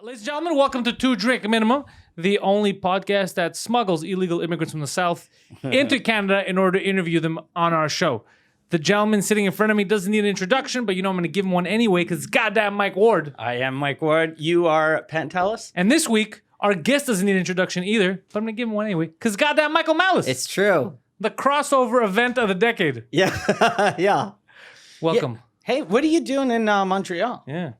Ladies and gentlemen, welcome to Two Drink Minimum, the only podcast that smuggles illegal immigrants from the South into Canada in order to interview them on our show. The gentleman sitting in front of me doesn't need an introduction, but you know I'm going to give him one anyway because it's goddamn Mike Ward. I am Mike Ward. You are Pantelis. And this week, our guest doesn't need an introduction either, but I'm going to give him one anyway because goddamn Michael Malice. It's true. The crossover event of the decade. Yeah. yeah. Welcome. Yeah. Hey, what are you doing in Montreal? Yeah.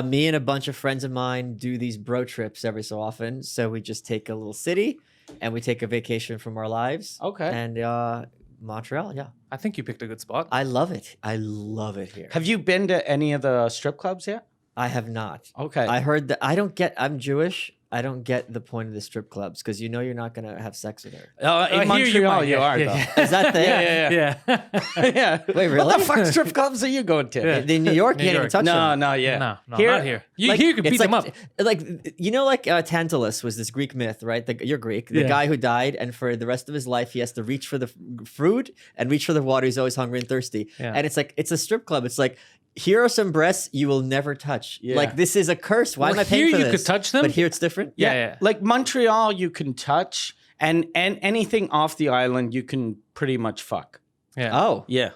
Me and a bunch of friends of mine do these bro trips every so often. So we just take a little city and we take a vacation from our lives. Okay. And Montreal, yeah. I think you picked a good spot. I love it. I love it here. Have you been to any of the strip clubs yet? I have not. Okay. I heard that I'm Jewish. I don't get the point of the strip clubs because you know you're not going to have sex with her. In Montreal, you are, though. Is that the Yeah. Yeah. Wait, really? What the fuck strip clubs are you going to? Yeah. In New York, New you can't even York. touch them. No, yeah. No, not here. Here you can beat It's them up. like Tantalus was this Greek myth, right? You're Greek. The Yeah. guy who died, and for the rest of his life, he has to reach for the fruit and reach for the water. He's always hungry and thirsty. Yeah. And it's like it's a strip club. It's like here are some breasts you will never touch. Yeah. Like this is a curse. Why Well, am I paying here for you this? could touch them. But here it's different. Yeah. Like Montreal, you can touch, and anything off the island, you can pretty much fuck. Yeah. Oh, Yeah.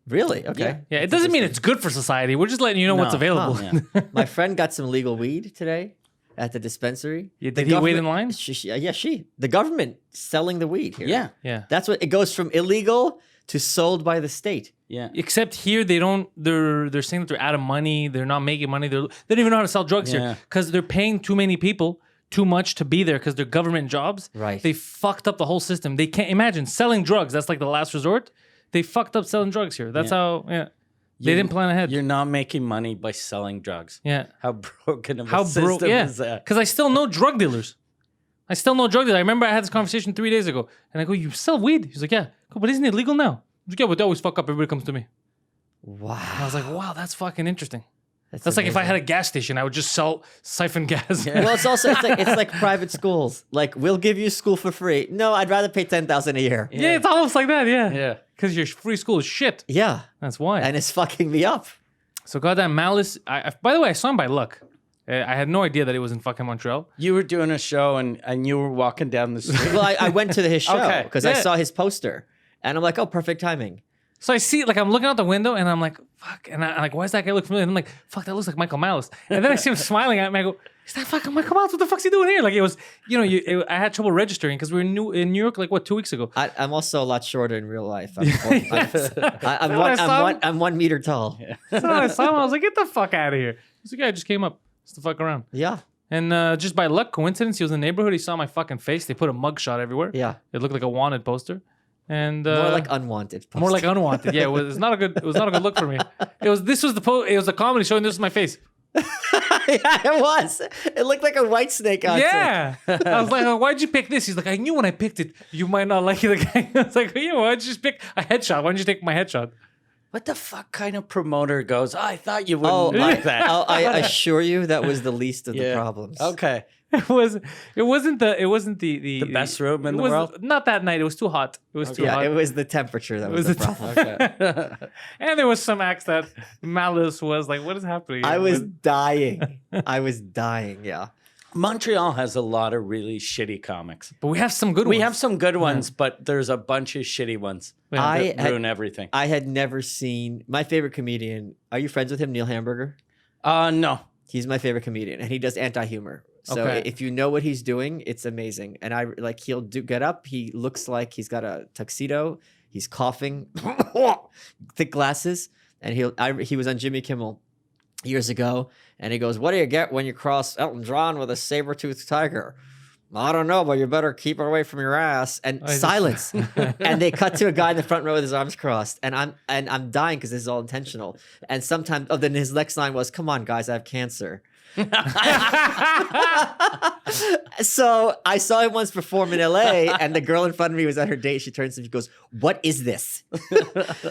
really? Okay. Yeah, it doesn't mean it's good for society. We're just letting you know what's No. available. Huh. My friend got some legal weed today at the dispensary. Yeah, The did he wait in government- line? She. The government selling the weed here. Yeah. Yeah. That's what it goes from illegal to sold by the state. Yeah. Except here, they don't. They're saying that they're out of money. They're not making money. They don't even know how to sell drugs Yeah. here because they're paying too many people too much to be there because they're government jobs. Right. They fucked up the whole system. They can't imagine selling drugs. That's like the last resort. They fucked up selling drugs here. That's how. Yeah. They didn't plan ahead. You're not making money by selling drugs. Yeah. How broken of a How system broke? Yeah. is that? Because I still know drug dealers. I remember I had this conversation 3 days ago, and I go, "You sell weed?" He's like, "Yeah." Go, but isn't it legal now? I was like, "Yeah, but they always fuck up. Everybody comes to me." Wow. I was like, "Wow, that's fucking interesting." That's like if I had a gas station, I would just sell siphon gas. Well, it's like private schools. Like we'll give you school for free. No, I'd rather pay $10,000 a year. Yeah, it's almost like that. Yeah, Yeah. Because your free school is shit. Yeah, That's why. and it's fucking me up. So goddamn Malice. By the way, I saw him by luck. I had no idea that it was in fucking Montreal. You were doing a show and you were walking down the street. Well, I went to his show Okay. because I Yeah. saw his poster, and I'm like, oh, perfect timing. So I see, like, I'm looking out the window, and I'm like, fuck. And I'm like, why does that guy look familiar? And I'm like, fuck, that looks like Michael Malice. And then I see him smiling at me. I go, is that fucking Michael Malice? What the fuck's he doing here? Like, it was, I had trouble registering because we were in New York, like, 2 weeks ago? I'm also a lot shorter in real life. saw him? I'm 1 meter tall. So I saw him. I was like, get the fuck out of here. He's like, yeah, I just came up just to fuck around. Yeah, And just by luck, coincidence, he was in the neighborhood. He saw my fucking face. They put a mugshot everywhere. yeah. It looked like a wanted poster. And More like unwanted. more like unwanted. Yeah, it was not a good look for me. It was a comedy show, and this was my face. yeah, it was. It looked like a white snake on Yeah. I was like, oh, why'd you pick this? He's like, I knew when I picked it, you might not like it again. I was like, yeah, why'd you just pick a headshot? Why didn't you take my headshot? What the fuck kind of promoter goes, I thought you wouldn't like that. I assure you that was the least of the Yeah. problems. Okay. It wasn't the best room in it the was- world? Not that night. It was too hot. It was too Yeah, hot. it was the temperature that was was the the problem. Okay. And there was some acts that Malice was like, what is happening? I was But- dying. I was dying. Yeah. Montreal has a lot of really shitty comics. But we have some good ones. We have some good ones, but there's a bunch of shitty ones Yeah. that ruin everything. I had never seen my favorite comedian. Are you friends with him, Neil Hamburger? No. He's my favorite comedian, and he does anti-humor. So Okay. if you know what he's doing, it's amazing. And he'll get up. He looks like he's got a tuxedo. He's coughing, thick glasses, and he was on Jimmy Kimmel years ago, and he goes, "What do you get when you cross Elton John with a saber-toothed tiger?" I don't know, but you better keep it away from your ass. And silence. And they cut to a guy in the front row with his arms crossed, and I'm dying because this is all intentional. And sometimes, then his next line was, "Come on, guys, I have cancer." So I saw him once perform in LA, and the girl in front of me was at her date. She turns to me, she goes, "What is this?"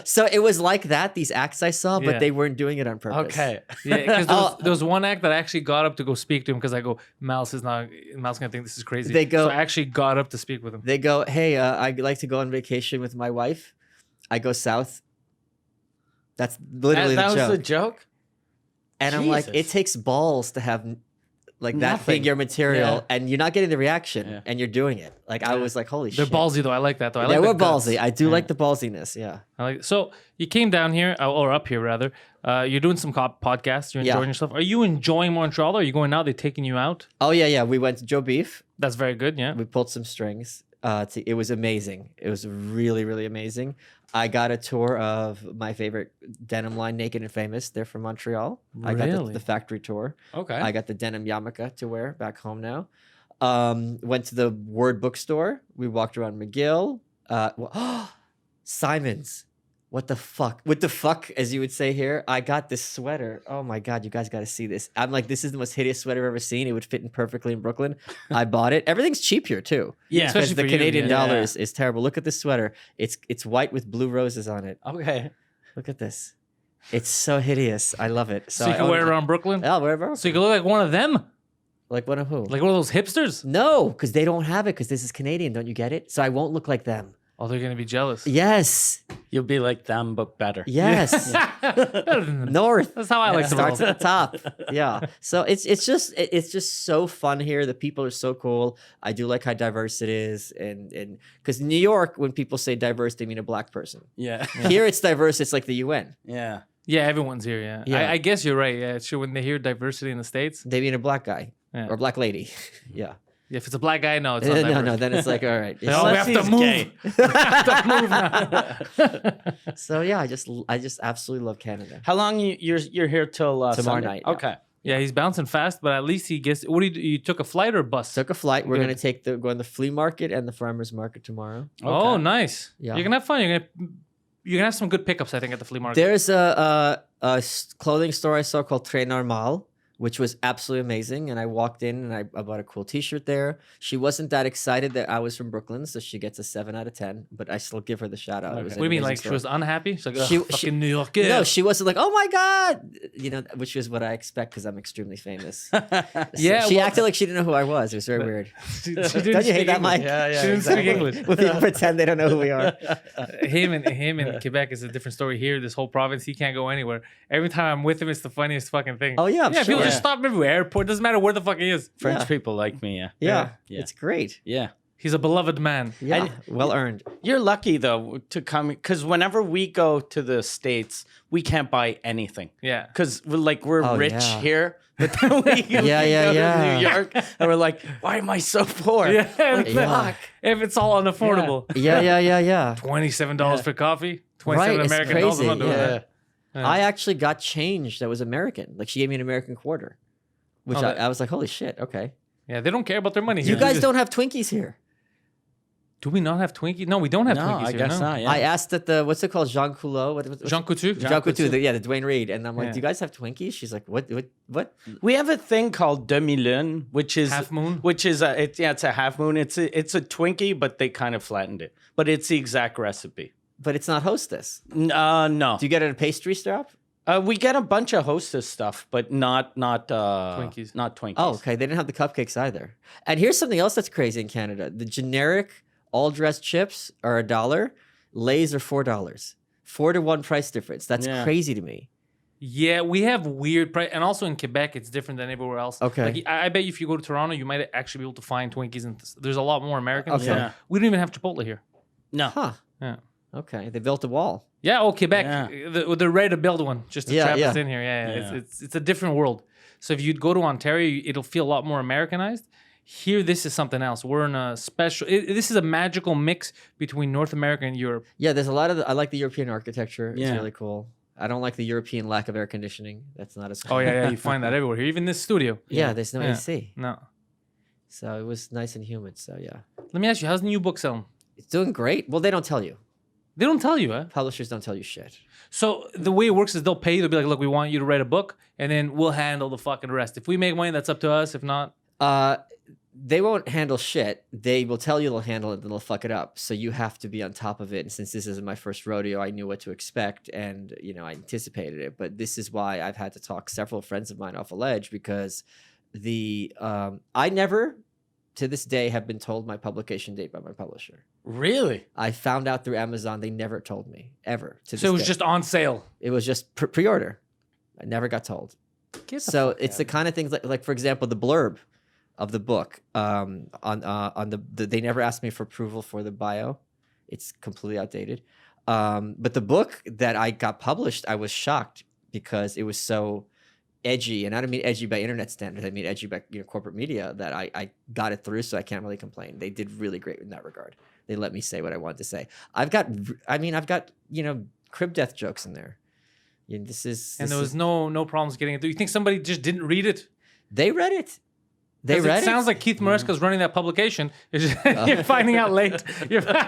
So it was like that, these acts I saw, but Yeah. they weren't doing it on purpose. Okay. Yeah, because there was one act that I actually got up to go speak to him because I go, Malice gonna think this is crazy. They go- so I actually got up to speak with him. They go, "Hey, I'd like to go on vacation with my wife." I go south. That's literally That the was joke. the joke? And I'm like, Jesus. it takes balls to have like that Nothing. figure material, Yeah. and you're not getting the reaction, Yeah. and you're doing it. Like I was like, holy They're shit. ballsy though. I like that though. I They like were the guts. ballsy. I do like the ballsiness. Yeah. I like so you came down here or up here rather. You're doing some podcasts. You're Yeah. enjoying yourself. Are you enjoying Montreal? Or are you going out? They taking you out? Oh yeah. We went to Joe Beef. That's very good. Yeah. We pulled some strings. It was amazing. It was really, really amazing. I got a tour of my favorite denim line, Naked and Famous. They're from Montreal. I got Really? the factory tour. Okay. I got the denim yarmulke to wear back home now. Went to the Word bookstore. We walked around McGill. Simon's. What the fuck? What the fuck, as you would say here? I got this sweater. Oh my God, you guys got to see this. I'm like, this is the most hideous sweater I've ever seen. It would fit in perfectly in Brooklyn. I bought it. Everything's cheap here too. Yeah. Especially Because the for you, Canadian yeah. dollar is terrible. Look at this sweater. It's white with blue roses on it. Okay. Look at this. It's so hideous. I love it. So you I can own wear it it. around Brooklyn. Yeah, wherever. So you can look like one of them, Like one of who? like one of those hipsters. No, because they don't have it because this is Canadian. Don't you get it? So I won't look like them. Oh, they're gonna be jealous. Yes. You'll be like them, but better. Yes. Better than them. North. That's how I like to roll. Starts at the top. Yeah. So it's just so fun here. The people are so cool. I do like how diverse it is, and because New York, when people say diverse, they mean a black person. Yeah. Here it's diverse. It's like the UN. Yeah. Yeah, everyone's here. Yeah, Yeah. I guess you're right. Yeah, it's true. When they hear diversity in the states, They mean a black guy Yeah. or black lady. Yeah. if it's a black guy, no, it's not No, diverse. no. Then it's like all right. Oh, we Unless have to he's move. gay. We have to move now. So yeah, I just absolutely love Canada. How long you're here till Tomorrow Sunday? night, yeah. Okay. Yeah, he's bouncing fast, but at least he gets. What do you do? You took a flight or a bus? Took a flight. We're Good. gonna go on the flea market and the farmers market tomorrow. Oh, Okay. nice. Yeah. You're gonna have fun. You're gonna have some good pickups, I think, at the flea market. There's a clothing store I saw called Très Normal, which was absolutely amazing. And I walked in and I bought a cool T-shirt there. She wasn't that excited that I was from Brooklyn, so she gets a 7 out of 10. But I still give her the shout out. It was What do an you mean? amazing Like she store. was unhappy? She's like, "Ugh, She- fucking she- New York. No, she wasn't like, oh my God, which is what I expect because I'm extremely famous. Yeah, she well- acted like she didn't know who I was. It was very weird. She Don't didn't you hate speak that, English. Mike? Yeah, yeah, She didn't speak exactly. English. When people pretend they don't know who we are. Him in Quebec is a different story. Here, this whole province, he can't go anywhere. Every time I'm with him, it's the funniest fucking thing. Oh, yeah, I'm yeah. People sure. just stop him everywhere. Airport doesn't matter where the fuck he is. French Yeah. people like me. Yeah. Yeah, Yeah. it's great. Yeah. He's a beloved man. Yeah, well earned. You're lucky though to come because whenever we go to the States, we can't buy anything Yeah. because we're Oh, rich yeah. here. But then we Yeah, go to yeah. New York and we're like, why am I so poor? Yeah. Yeah. If it's all unaffordable. Yeah. $27 for coffee. 27 Right, it's American dollars. I'm not crazy, doing yeah. that. Yeah. I actually got change that was American. Like she gave me an American quarter, which Oh, that- I was like, holy shit, okay. Yeah, they don't care about their money. You here. guys don't have Twinkies here. Do we not have Twinkies? No, we don't have No, Twinkies I here. guess no. not. Yeah. I asked at the what's it called, Jean Coulot? Jean Coutu? Jean Coutu, the Dwayne Reed, and I'm like, Yeah. do you guys have Twinkies? She's like, what? We have a thing called demi-lune, which is Half moon? which is it's a half moon. It's a Twinkie, but they kind of flattened it. But it's the exact recipe. But it's not Hostess. No. Do you get it at a pastry shop? We get a bunch of Hostess stuff, but not Twinkies. Not Twinkies. Oh, okay. They didn't have the cupcakes either. And here's something else that's crazy in Canada: the generic all-dressed chips are $1. Lay's are $4. 4-to-1 price difference. That's Yeah. crazy to me. Yeah, we have weird price, and also in Quebec, it's different than everywhere else. Okay. Like, I bet you if you go to Toronto, you might actually be able to find Twinkies, and there's a lot more Americans. Okay. So Yeah. we don't even have Chipotle here. No. Huh. Yeah. Okay. They built a wall. Yeah, oh, Quebec, Yeah. they're ready to build one just to Yeah, trap yeah. us in here. Yeah, Yeah. It's a different world. So if you'd go to Ontario, it'll feel a lot more Americanized. Here, this is something else. We're in a special. This is a magical mix between North America and Europe. Yeah, there's a lot of. I like the European architecture. It's Yeah. really cool. I don't like the European lack of air conditioning. That's not as cool. Oh yeah, you find that everywhere here, even this studio. Yeah, there's no Yeah. AC. No, So it was nice and humid. So yeah. let me ask you, how's the new book selling? It's doing great. Well, they don't tell you. They don't tell you, huh? Publishers don't tell you shit. So the way it works is they'll pay you. They'll be like, "Look, we want you to write a book, and then we'll handle the fucking rest. If we make money, that's up to us. If not, They won't handle shit. They will tell you they'll handle it, then they'll fuck it up. So you have to be on top of it. And since this isn't my first rodeo, I knew what to expect, and I anticipated it. But this is why I've had to talk several friends of mine off a ledge because I never, to this day, have been told my publication date by my publisher. Really? I found out through Amazon. They never told me ever. To so it was this day. just on sale. It was just pre-order. I never got told. So it's the kind of things like, for example, the blurb of the book on the they never asked me for approval for the bio. It's completely outdated. But the book that I got published, I was shocked because it was so edgy, and I don't mean edgy by internet standards. I mean edgy by corporate media. That I got it through, so I can't really complain. They did really great in that regard. They let me say what I wanted to say. I've got crib death jokes in there. There was no problems getting it through. You think somebody just didn't read it? They read it. They read it. Sounds like Keith Maresca's running that publication. You're finding out late. You're like,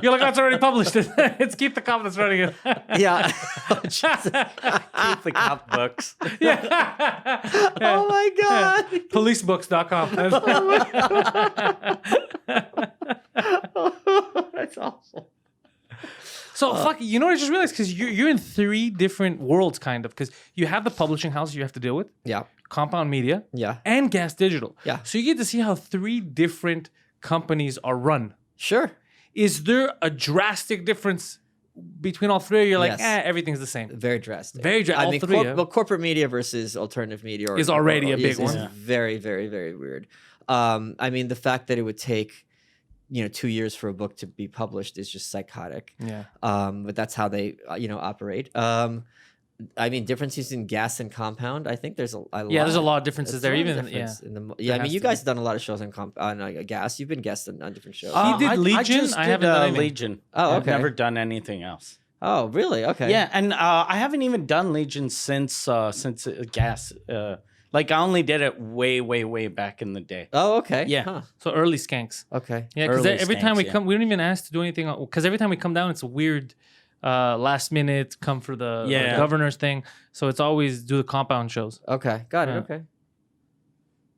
oh, it's already published. It's Keith the Cop that's running it. Yeah. Keep the cop books. Yeah. Oh my God. Yeah. Policebooks.com. That's awesome. So fuck, you know what I just realized? Because you're in 3 different worlds, kind of. Because you have the publishing house you have to deal with. Yeah. Compound Media. Yeah. And Gas Digital. Yeah. So you get to see how 3 different companies are run. Sure. Is there a drastic difference between all 3? Or you're like, Yes. everything's the same. Very drastic. Very drastic. I mean, 3. well, corporate media versus alternative media Is already a big one. Is very, very, very weird. I mean, the fact that it would take 2 years for a book to be published is just psychotic. Yeah. But that's how they, operate. I mean, differences in gas and compound. I think there's a lot. Yeah, there's a lot of differences there. Even difference yeah. in the, There I mean, has you to guys be. have done a lot of shows on gas. You've been guests on different shows. He did Legion. I haven't done anything. Legion. Oh, I've okay. never done anything else. Oh, really? Okay. Yeah, and I haven't even done Legion since Gas. Like I only did it way back in the day. Oh, okay. Yeah. Huh. So early skanks. Okay. Yeah, because Early every time skanks, we yeah. come, we don't even ask to do anything. Because every time we come down, it's a weird last minute come for the governor's thing. So it's always do the compound shows. Okay. Got it. Yeah. Okay.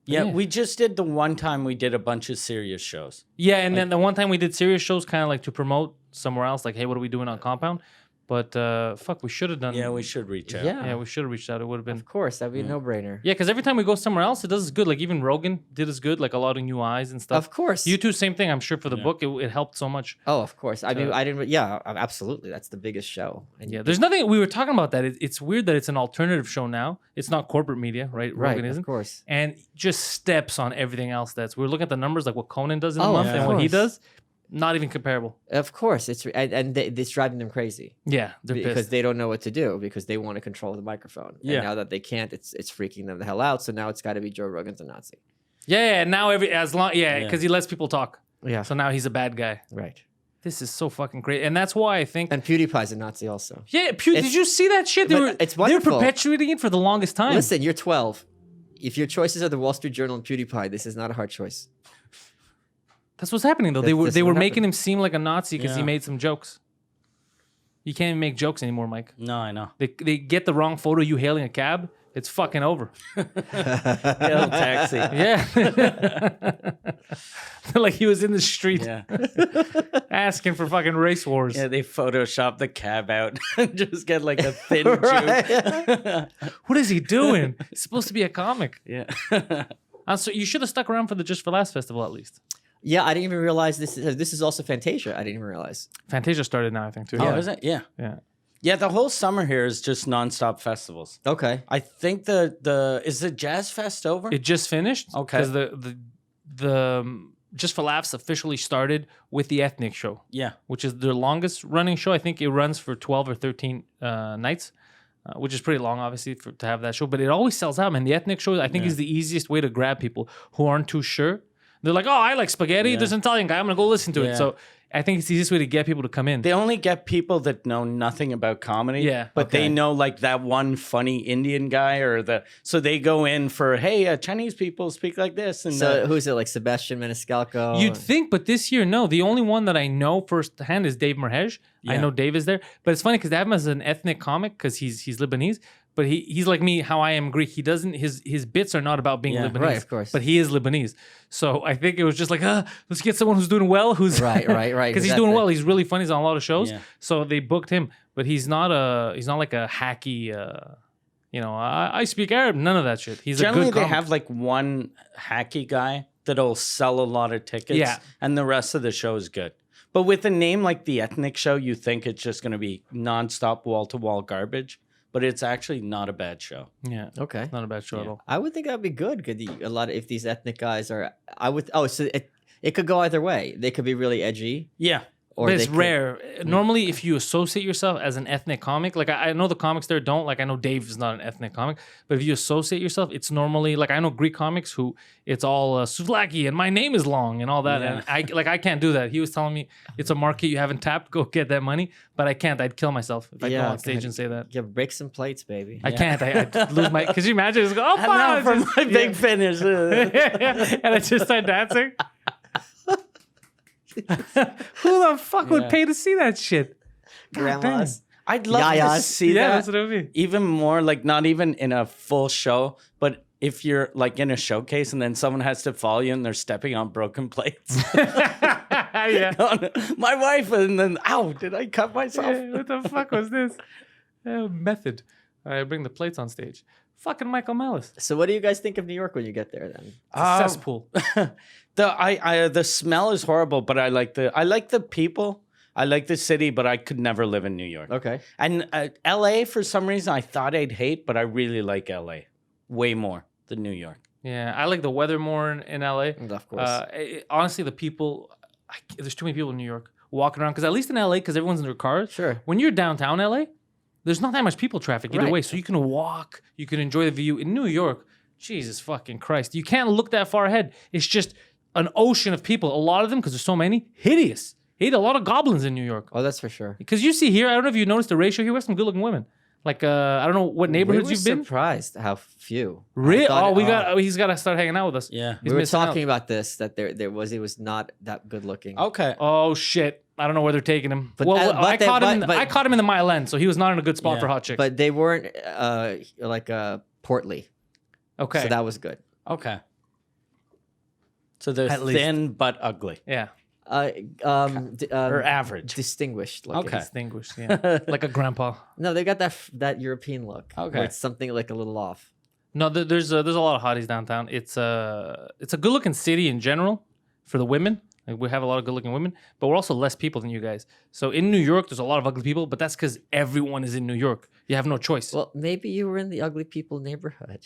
Yeah, Yeah. we just did the one time we did a bunch of serious shows. Yeah, and then the one time we did serious shows, kind of like to promote somewhere else. Like, hey, what are we doing on compound? But fuck, we should have done. Yeah, we should reach out. Yeah. Yeah, we should have reached out. It would have been. Of course, that'd be a no-brainer. Yeah, because every time we go somewhere else, it does us good. Like even Rogan did us good. Like a lot of new eyes and stuff. Of course. You too, same thing. I'm sure for the book, it helped so much. Oh, of course. I mean, I didn't. Yeah, absolutely. That's the biggest show. And Yeah, there's nothing. We were talking about that. It's weird that it's an alternative show now. It's not corporate media, right? right. Rogan isn't. Of course. And just steps on everything else. We're looking at the numbers, like what Conan does in a Oh, month of and what he course. does. Not even comparable. Of course, it's driving them crazy Yeah, they're because pissed. they don't know what to do because they want to control the microphone. Yeah. And now that they can't, it's freaking them the hell out. So now it's got to be Joe Rogan's a Nazi. Yeah. Now because he lets people talk. Yeah. So now he's a bad guy. Right. This is so fucking great, and that's why I think. And PewDiePie's a Nazi also. Yeah, did you see that shit? but it's they were wonderful. perpetuating it for the longest time. Listen, you're 12. If your choices are the Wall Street Journal and PewDiePie, this is not a hard choice. That's what's happening though. That's They were what making happened. him seem like a Nazi because he Yeah. made some jokes. You can't even make jokes anymore, Mike. No, I know. They get the wrong photo of you hailing a cab. It's fucking over. Hail taxi. Yeah. Like he was in the street Yeah. asking for fucking race wars. Yeah, they Photoshop the cab out and just get like a thin Right. What is he doing? He's supposed to be a comic. Yeah. So you should have stuck around for the Just for Laughs festival at least. Yeah, I didn't even realize this is also Fantasia. I didn't even realize. Fantasia started now, I think, too. Oh, Yeah. is it? Yeah. Yeah. Yeah, the whole summer here is just nonstop festivals. Okay. I think is the Jazz Fest over? It just finished. Okay. Because the Just for Laughs officially started with the Ethnic show, Yeah. which is their longest running show. I think it runs for 12 or 13 nights, which is pretty long, obviously, to have that show. But it always sells out, man. The Ethnic show, I think, is the easiest way to grab people who aren't too sure. They're like, oh, I like spaghetti. Yeah. There's an Italian guy. I'm going to go listen to Yeah. it. So I think it's the easiest way to get people to come in. They only get people that know nothing about comedy. Yeah, But okay. they know like that one funny Indian guy so they go in for, hey, Chinese people speak like this. And So who's it? Like Sebastian Maniscalco? You'd think, but this year, no. The only one that I know firsthand is Dave Merhej. I Yeah. know Dave is there, but it's funny because they have him as an ethnic comic because he's Lebanese. But he's like me, how I am Greek. He doesn't his bits are not about being Yeah. Lebanese, Right, of course. But he is Lebanese. So I think it was just like, let's get someone who's doing well, who's Right. because he's doing well. He's really funny. He's on a lot of shows. Yeah. So they booked him, but he's not like a hacky. I speak Arab. None of that shit. He's generally a good they comic. have like one hacky guy that'll sell a lot of tickets. Yeah. And the rest of the show is good. But with a name like the Ethnic Show, you think it's just going to be nonstop wall-to-wall garbage. but it's actually not a bad show. Yeah, Okay. not a bad show at Yeah. all. I would think that'd be good. Could a lot of if these ethnic guys are, I would. Oh, so it could go either way. They could be really edgy, Yeah. or But they it's could- rare. Normally, if you associate yourself as an ethnic comic, like I know the comics there don't. Like I know Dave is not an ethnic comic, but if you associate yourself, it's normally like I know Greek comics who it's all souvlaki and my name is long and all that. Yeah. And I can't do that. He was telling me it's a market you haven't tapped. Go get that money. But I can't. I'd kill myself if I go on stage and say that. Yeah, break some plates, baby. I can't. I'd lose my. Could you imagine? Just go, oh, And now fuck, for just- my yeah. big finish. And I just start dancing. Who the fuck would Yeah. pay to see that shit? God Grandmas. I'd love to Yayas. see Yeah, that. that's what it would be. Even more, like not even in a full show, but if you're like in a showcase and then someone has to follow you and they're stepping on broken plates. Yeah. My wife, and then, ow, did I cut myself? Yeah, what the fuck was this? Method. All right, bring the plates on stage. Fucking Michael Malice. So, what do you guys think of New York when you get there? Then, It's a cesspool. The smell is horrible, but I like the people. I like the city, but I could never live in New York. okay. And LA, for some reason, I thought I'd hate, but I really like LA way more than New York. Yeah, I like the weather more in LA. Of course. Honestly, the people, there's too many people in New York walking around. Because at least in LA, because everyone's in their cars. Sure. When you're downtown LA, there's not that much people traffic either Right. way. So you can walk, you can enjoy the view. In New York, Jesus fucking Christ, you can't look that far ahead. It's just an ocean of people. A lot of them, because there's so many, hideous. A lot of goblins in New York. Oh, that's for sure. Because you see here, I don't know if you noticed the ratio here. We have some good-looking women. Like I don't know what neighborhoods we were you've been. surprised how few. I Really? thought- He's got to start hanging out with us. Yeah. He's we were missing out. talking about this that it was not that good looking. Okay. Oh shit! I don't know where they're taking him. But, Well, but I they- caught him. but- I caught him in the Mile End, so he was not in a good spot Yeah. for hot chicks. But they weren't like portly, okay, so that was good. Okay. So they're At least. thin but ugly. yeah, Or average. distinguished looking. Okay. distinguished. Yeah, like a grandpa. No, they got that European look. where Okay. it's something like a little off. No, there's a lot of hotties downtown. It's a good-looking city in general for the women. Like, we have a lot of good-looking women, but we're also less people than you guys. So in New York, there's a lot of ugly people, but that's because everyone is in New York. You have no choice. Well, maybe you were in the ugly people neighborhood.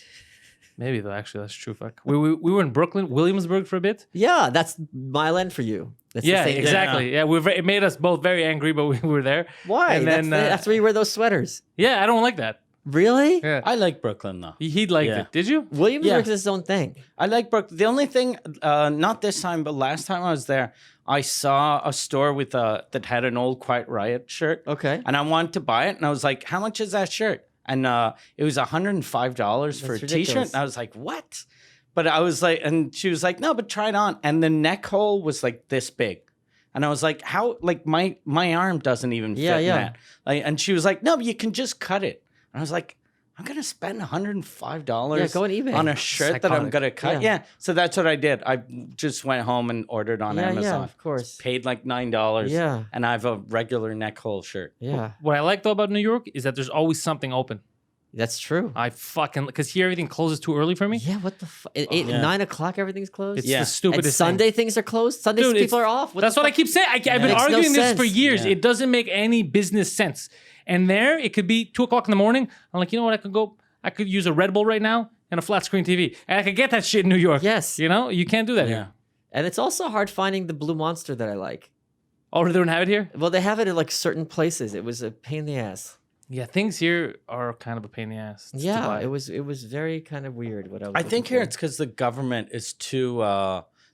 Maybe though, actually, that's true. Fuck. We were in Brooklyn, Williamsburg for a bit. Yeah, that's Mile End for you. That's Yeah, the same thing. exactly. Yeah, it made us both very angry, but we were there. Why? And then that's where you wear those sweaters. yeah, I don't like that. Really? Yeah, I like Brooklyn though. he'd liked Yeah. it. Did you? Williamsburg's Yeah. its own thing. I like Brooklyn. The only thing, not this time, but last time I was there, I saw a store with that had an old Quiet Riot shirt. Okay. And I wanted to buy it, and I was like, "How much is that shirt?" And it was $105 for a That's T-shirt. ridiculous. And I was like, "What?" But I was like, and she was like, "No, but try it on." And the neck hole was like this big, and I was like, "How?" Like my arm doesn't even fit in Yeah. that. Like, and she was like, "No, but you can just cut it." And I was like, "I'm gonna spend $105 Yeah, go on eBay. on a shirt that I'm Psychotic. gonna cut." Yeah. Yeah. So that's what I did. I just went home and ordered on Yeah, Amazon. yeah, of course. Paid like $9. Yeah. And I have a regular neck hole shirt. Yeah, What I like though about New York is that there's always something open. that's true. I fucking because here everything closes too early for me. Yeah, what the fuck? Yeah. 9 o'clock, everything's closed? It's Yeah. the And stupidest Sunday thing. things are closed? Sundays Dude, people it's- are off? What That's the what I fuck? keep saying. I've been Makes no arguing this for sense. years. Yeah. It doesn't make any business sense. And there, it could be 2:00 in the morning. I'm like, you know what? I could use a Red Bull right now and a flat screen TV, and I could get that shit in New York. Yes. You know, you can't do that Yeah. here. And it's also hard finding the Blue Monster that I like. Oh, they don't have it here. Well, they have it in like certain places. It was a pain in the ass. Yeah, things here are kind of a pain in the ass. to Yeah, buy. it was very kind of weird what I was I think looking here for. it's because the government is too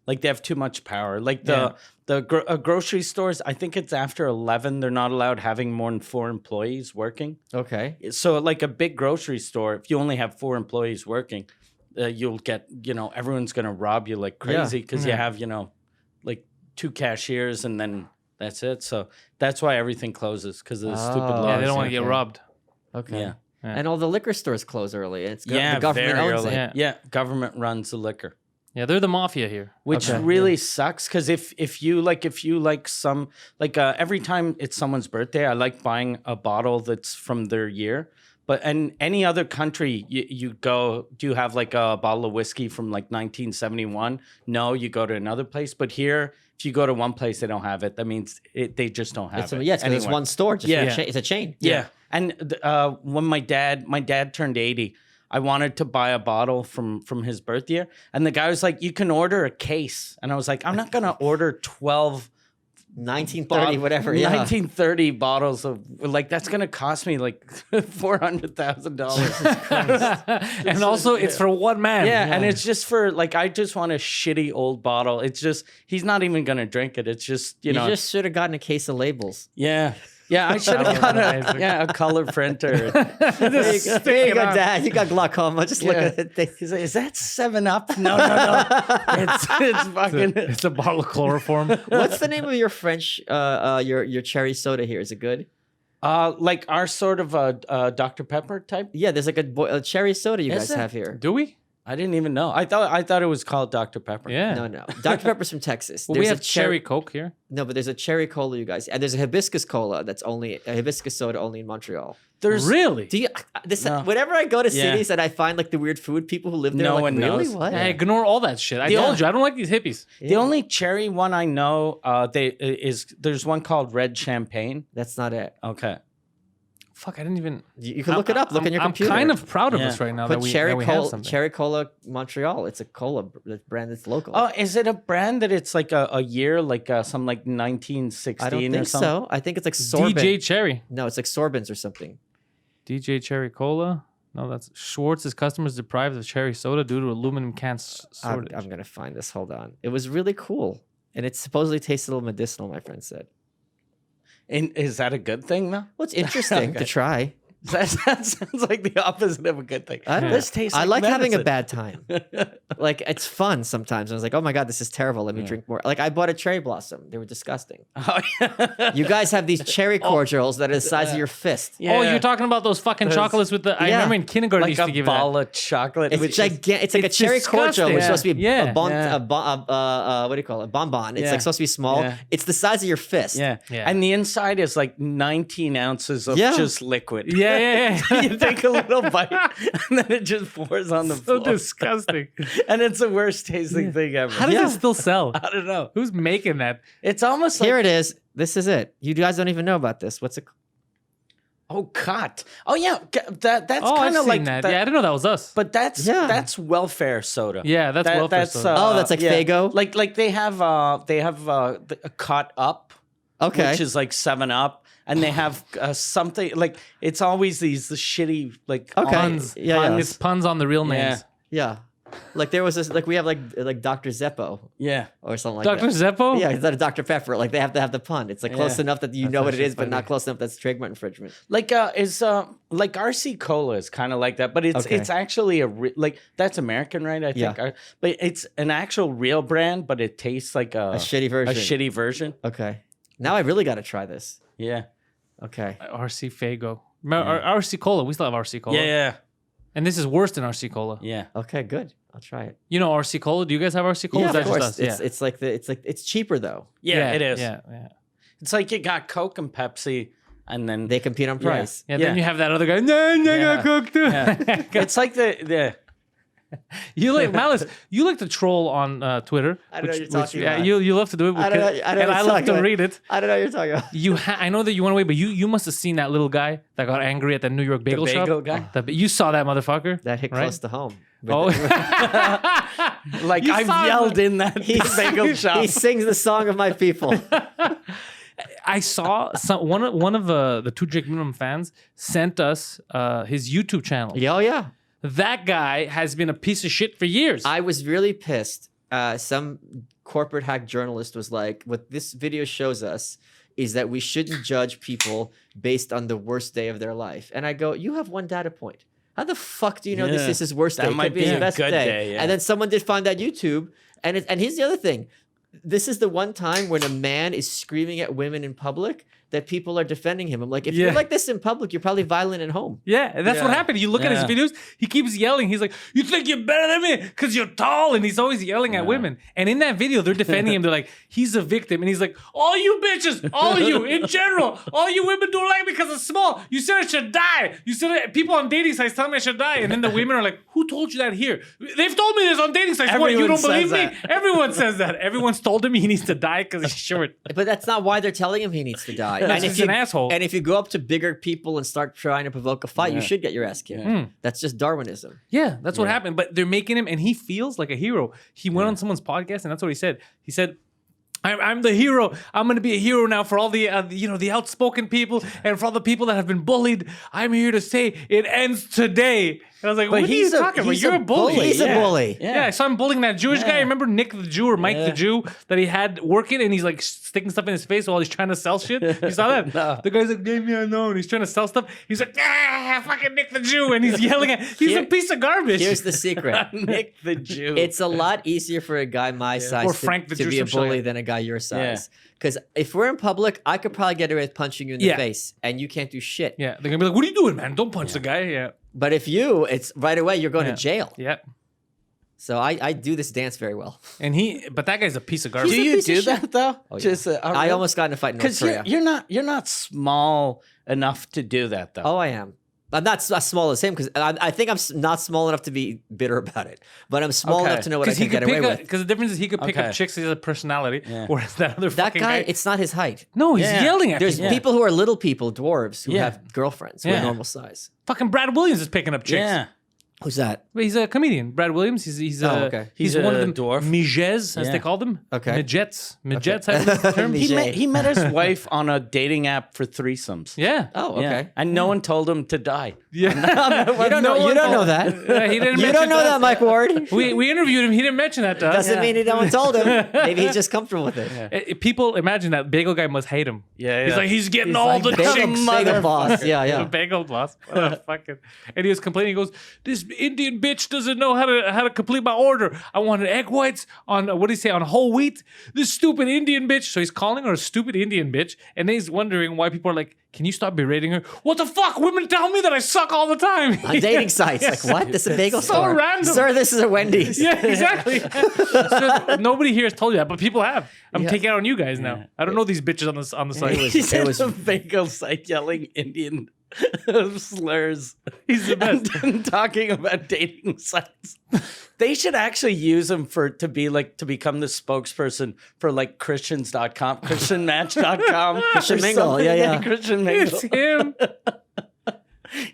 like they have too much power. Like Yeah. the grocery stores, I think it's after 11 they're not allowed having more than 4 employees working. Okay. So like a big grocery store, if you only have 4 employees working, you'll get everyone's gonna rob you like Yeah. crazy because you have like 2 cashiers and then that's it. So that's why everything closes because of the stupid Oh, laws. yeah, they don't want to get okay. robbed. Okay. Yeah. Yeah. And all the liquor stores close early. And it's Yeah, the government very owns early. it. Yeah. Yeah, government runs the liquor. Yeah, they're the mafia here. Which Okay. really sucks because if you like some every time it's someone's birthday, I like buying a bottle that's from their year. But in any other country, you go, do you have like a bottle of whiskey from like 1971? No, you go to another place. But here, if you go to one place, they don't have it. That means they just don't have it. Yeah, it's 'cause it's anywhere. one store. Just Yeah. it's a chain. Yeah. And when my dad turned 80, I wanted to buy a bottle from his birth year, and the guy was like, "You can order a case," and I was like, "I'm not gonna order 12." 1930, whatever. Yeah. 1930 bottles of like that's gonna cost me like $400,000. And also, it's for one man. Yeah, and it's just for like I just want a shitty old bottle. It's just he's not even gonna drink it. It's just you know. just should have gotten a case of labels. Yeah. Yeah, I should have got a color printer. There you go, Dad. You got glaucoma. Just look at it. He's like, is that 7-Up? No. It's fucking. It's a bottle of chloroform. What's the name of your French, your cherry soda here? Is it good? Like our sort of Dr. Pepper type. Yeah, there's like a cherry soda you guys it? have here. Do we? I didn't even know. I thought it was called Dr. Pepper. Yeah. No. Dr. Pepper's from Texas. Well, we have cherry Coke here. No, but there's a cherry cola, you guys, and there's a hibiscus cola that's only a hibiscus soda only in Montreal. There's Really? Do you No. whenever I go to Yeah. cities and I find like the weird food, people who live there No are like, one really? knows. What? Yeah, ignore all that shit. I Yeah. told you, I don't like these hippies. the only cherry one I know. There's one called Red Champagne. That's not it. Okay. Fuck, I didn't even. You can look it up. Look on your computer. I'm kind of proud of Yeah. us right now Put that we cherry have cola, something. cherry cola Montreal. It's a cola brand that's local. Oh, is it a brand that it's like a year, like some like 1916 I don't or think something? so. I think it's like sorbent. DJ Cherry. No, it's like sorbents or something. DJ Cherry Cola. No, that's Schwartz's customers deprived of cherry soda due to aluminum cans shortage. I'm gonna find this. Hold on. It was really cool, and it supposedly tasted a little medicinal. My friend said. And is that a good thing though? Well, it's interesting Okay. to try. That sounds like the opposite of a good thing. I don't This tastes I like having a medicine. bad time. Like it's fun sometimes. I was like, oh my god, this is terrible. Let me drink more. Like I bought a cherry blossom. They were disgusting. Oh, yeah. You guys have these cherry cordials that are the size of your fist. Yeah. Oh, you're talking about those fucking Those- chocolates with the. I Yeah. remember in kindergarten like used to a give ball of chocolate. It's which is- gigantic. It's like it's a cherry cordial. disgusting. It's supposed to be Yeah. what do you call it? A bonbon. It's Yeah. like supposed to be small. Yeah. It's the size of your fist. Yeah. Yeah. And the inside is like 19 ounces of Yeah. just liquid. Yeah. You take a little bite and then it just pours on the So floor. disgusting. And it's the worst tasting thing ever. How does Yeah. it still sell? I don't know. Who's making that? It's almost like, Here it is. This is it. You guys don't even know about this. What's it? oh, God. Oh, yeah. That's Oh, I've kind of seen like that. Yeah, I didn't know that was us. But that's welfare soda. Yeah, that's welfare soda. Oh, that's like Faygo? Like they have a Cut Up, Okay. which is like 7-Up, and they have something like it's always these shitty like Okay. puns. Yeah, It's puns on the real names. Yeah. Like there was this. Like we have like Dr. Zeppo yeah. or something like Dr. that. Zeppo? Yeah, instead of Dr. Pepper, like they have to have the pun. It's like close Yeah. enough that you That's know what it actually is, but funny. not close enough that's trademark infringement. Like like RC Cola is kind of like that, but it's Okay. it's actually like that's American, right? I think, Yeah. but it's an actual real brand, but it tastes like A shitty version. a shitty version. Okay. Now I really got to try this. Yeah, Okay. RC Faygo. Remember, RC Cola. We still have RC Cola. yeah. And this is worse than RC Cola. Yeah. Okay. Good. I'll try it. You know RC Cola? Do you guys have RC Cola? Yeah, Is that of course. just us? It's like it's cheaper though. Yeah, it is. Yeah. It's like you got Coke and Pepsi, and then They compete on price. Yeah, Yeah. then you have that other guy. No, I Yeah. got Coke too. Yeah. it's like the You like Malice. You like to troll on Twitter. I don't know what you're talking yeah, about. you love to do it. I don't know- because- I don't know and what I you're love talking to about. read it. I don't know what you're talking about. I know that you went away, but you must have seen that little guy that got angry at the New York bagel shop. bagel guy? You saw that motherfucker. That hit right? close to home. Oh, like You I've saw yelled him. in that bagel shop. He sings the song of my people. I saw one of the Two Drink Minimum fans sent us his YouTube channel. Oh yeah. That guy has been a piece of shit for years. I was really pissed. Some corporate hack journalist was like, what this video shows us is that we shouldn't judge people based on the worst day of their life. And I go, you have one data point. How the fuck do you know this Yeah. is his worst That day? It might could be be his a best good day. day, yeah. And then someone did find that YouTube. And here's the other thing. This is the one time when a man is screaming at women in public that people are defending him. I'm like, if Yeah. you're like this in public, you're probably violent at home. Yeah, and that's what Yeah. happened. You look at his Yeah. videos, he keeps yelling. He's like, "You think you're better than me because you're tall," and he's always yelling at women. And in that video, they're defending him. They're like, "He's a victim," and he's like, "All you bitches, all of you in general, all you women don't like me because I'm small. You said I should die. You said people on dating sites tell me I should die." And then the women are like, "Who told you that here? They've told me this on dating sites. What? You Everyone don't believe says me? that. Everyone says that. Everyone's told him he needs to die because he's short." But that's not why they're telling him he needs to die. fight. That's just an asshole. And if you go up to bigger people and start trying to provoke a fight, you should get your ass kicked. That's just Darwinism. Yeah, that's what happened. But they're making him, and he feels like a hero. He went on someone's podcast, and that's what he said. He said, I'm the hero. I'm going to be a hero now for all the, the outspoken people and for all the people that have been bullied. I'm here to say it ends today. And I was like, what are you talking about? You're a bully. He's a bully. Yeah, I saw him bullying that Jewish guy. Remember Nick the Jew or Mike the Jew that he had working, and he's like sticking stuff in his face while he's trying to sell shit? You saw that? No. The guy's like, leave me alone. He's trying to sell stuff. He's like, fucking Nick the Jew. And he's yelling at he's a piece of garbage. Here's the secret. Nick the Jew. It's a lot easier for a guy my size Or Frank the to Jew, be a some shit. bully than a guy your size. Because if we're in public, I could probably get away with punching you in the face, and you can't do shit. Yeah, they're going to be like, what are you doing, man? Don't punch the guy. Yeah. But if it's right away, you're going to jail. Yeah. So I do this dance very well. But that guy's a piece of garbage. Do you piece of do shit. that though? Oh, yeah. Just I almost got in a fight in North because Korea. you're not small enough to do that though. Oh, I am. I'm not as small as him because I think I'm not small enough to be bitter about it, but I'm small enough to know what I can get away with. Because the difference is he could pick up chicks. He has a personality, whereas that other That fucking guy, it's not his height. No, he's yelling at There's people. people who are little people, dwarves, who have girlfriends who are normal size. Fucking Brad Williams is picking up chicks. Yeah. Who's that? But he's a comedian. Brad Williams. He's He's one of a them dwarf. Mijes, as they called them. Okay. Midgets. Midgets, I believe is the term. Mij- He met his wife on a dating app for threesomes. Yeah. Oh, Yeah. okay. And no one told him to die. Yeah. You don't know that. He didn't You mention don't know to that, us. Mike Ward. We interviewed him. He didn't mention that to us. Doesn't mean no one told him. Maybe he's just comfortable with it. People imagine that bagel guy must hate him. Yeah, He's yeah. like, he's getting all the Bagel, chicks. bagel boss. Yeah, The yeah. bagel boss. What a fucking. And he was complaining. He goes, "This Indian bitch doesn't know how to complete my order. I wanted egg whites on what do you say on whole wheat. This stupid Indian bitch." So he's calling her a stupid Indian bitch, and then he's wondering why people are like, "Can you stop berating her? What the fuck? Women tell me that I suck all the time." On dating sites. Like, what? This is a bagel so store. random. Sir, this is a Wendy's. Yeah, exactly. So nobody here has told you that, but people have. I'm taking it on you guys now. I don't know these bitches on the site. He said a bagel site yelling Indian slurs. He's the best. And talking about dating sites. They should actually use him to become the spokesperson for like Christians.com, Christianmatch.com. Christian Mingle, yeah. Christian Mingle. It's him.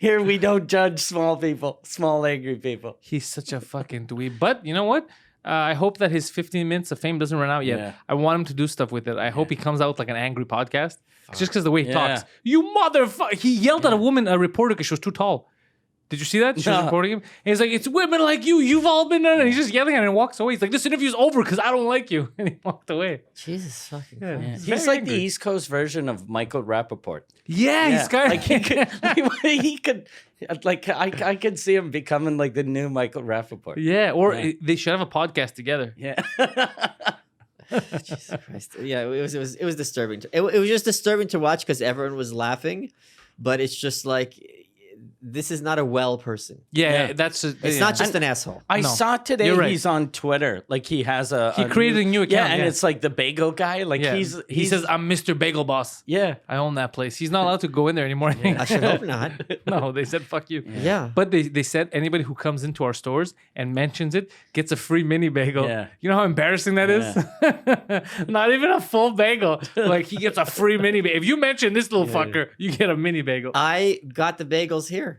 Here we don't judge small people, small angry people. He's such a fucking dweeb. But you know what? I hope that his 15 minutes of fame doesn't run out yet. Yeah. I want him to do stuff with it. I hope he comes out with like an angry podcast. Just because the way he Yeah. talks. You motherfucker. He yelled at a woman, a reporter, because she was too tall. Did you see that? She was No. reporting him. And he's like, it's women like you. You've all been done. And he's just yelling at her and walks away. He's like, this interview's over because I don't like you. And he walked away. Jesus fucking Yeah. Christ. He's like the East Coast version of Michael Rappaport. Yeah, he's kind like he could, like I could see him becoming like the new Michael Rappaport. Yeah, or they should have a podcast together. Yeah. Jesus Christ. Yeah, it was disturbing. It was just disturbing to watch because everyone was laughing, but it's just like this is not a well person. Yeah, that's It's not just an asshole. I No, saw today you're right. he's on Twitter. Like he has He created a new account, Yeah, and yeah. it's like the bagel guy. Like Yeah. he he says, I'm Mr. Bagel Boss. yeah. I own that place. He's not allowed to go in there anymore. I think. I should hope not. No, they said fuck you. Yeah. But they said anybody who comes into our stores and mentions it gets a free mini bagel. Yeah. You know how embarrassing that is? Not even a full bagel. Like he gets a free mini bagel. If you mention this little fucker, you get a mini bagel. I got the bagels here.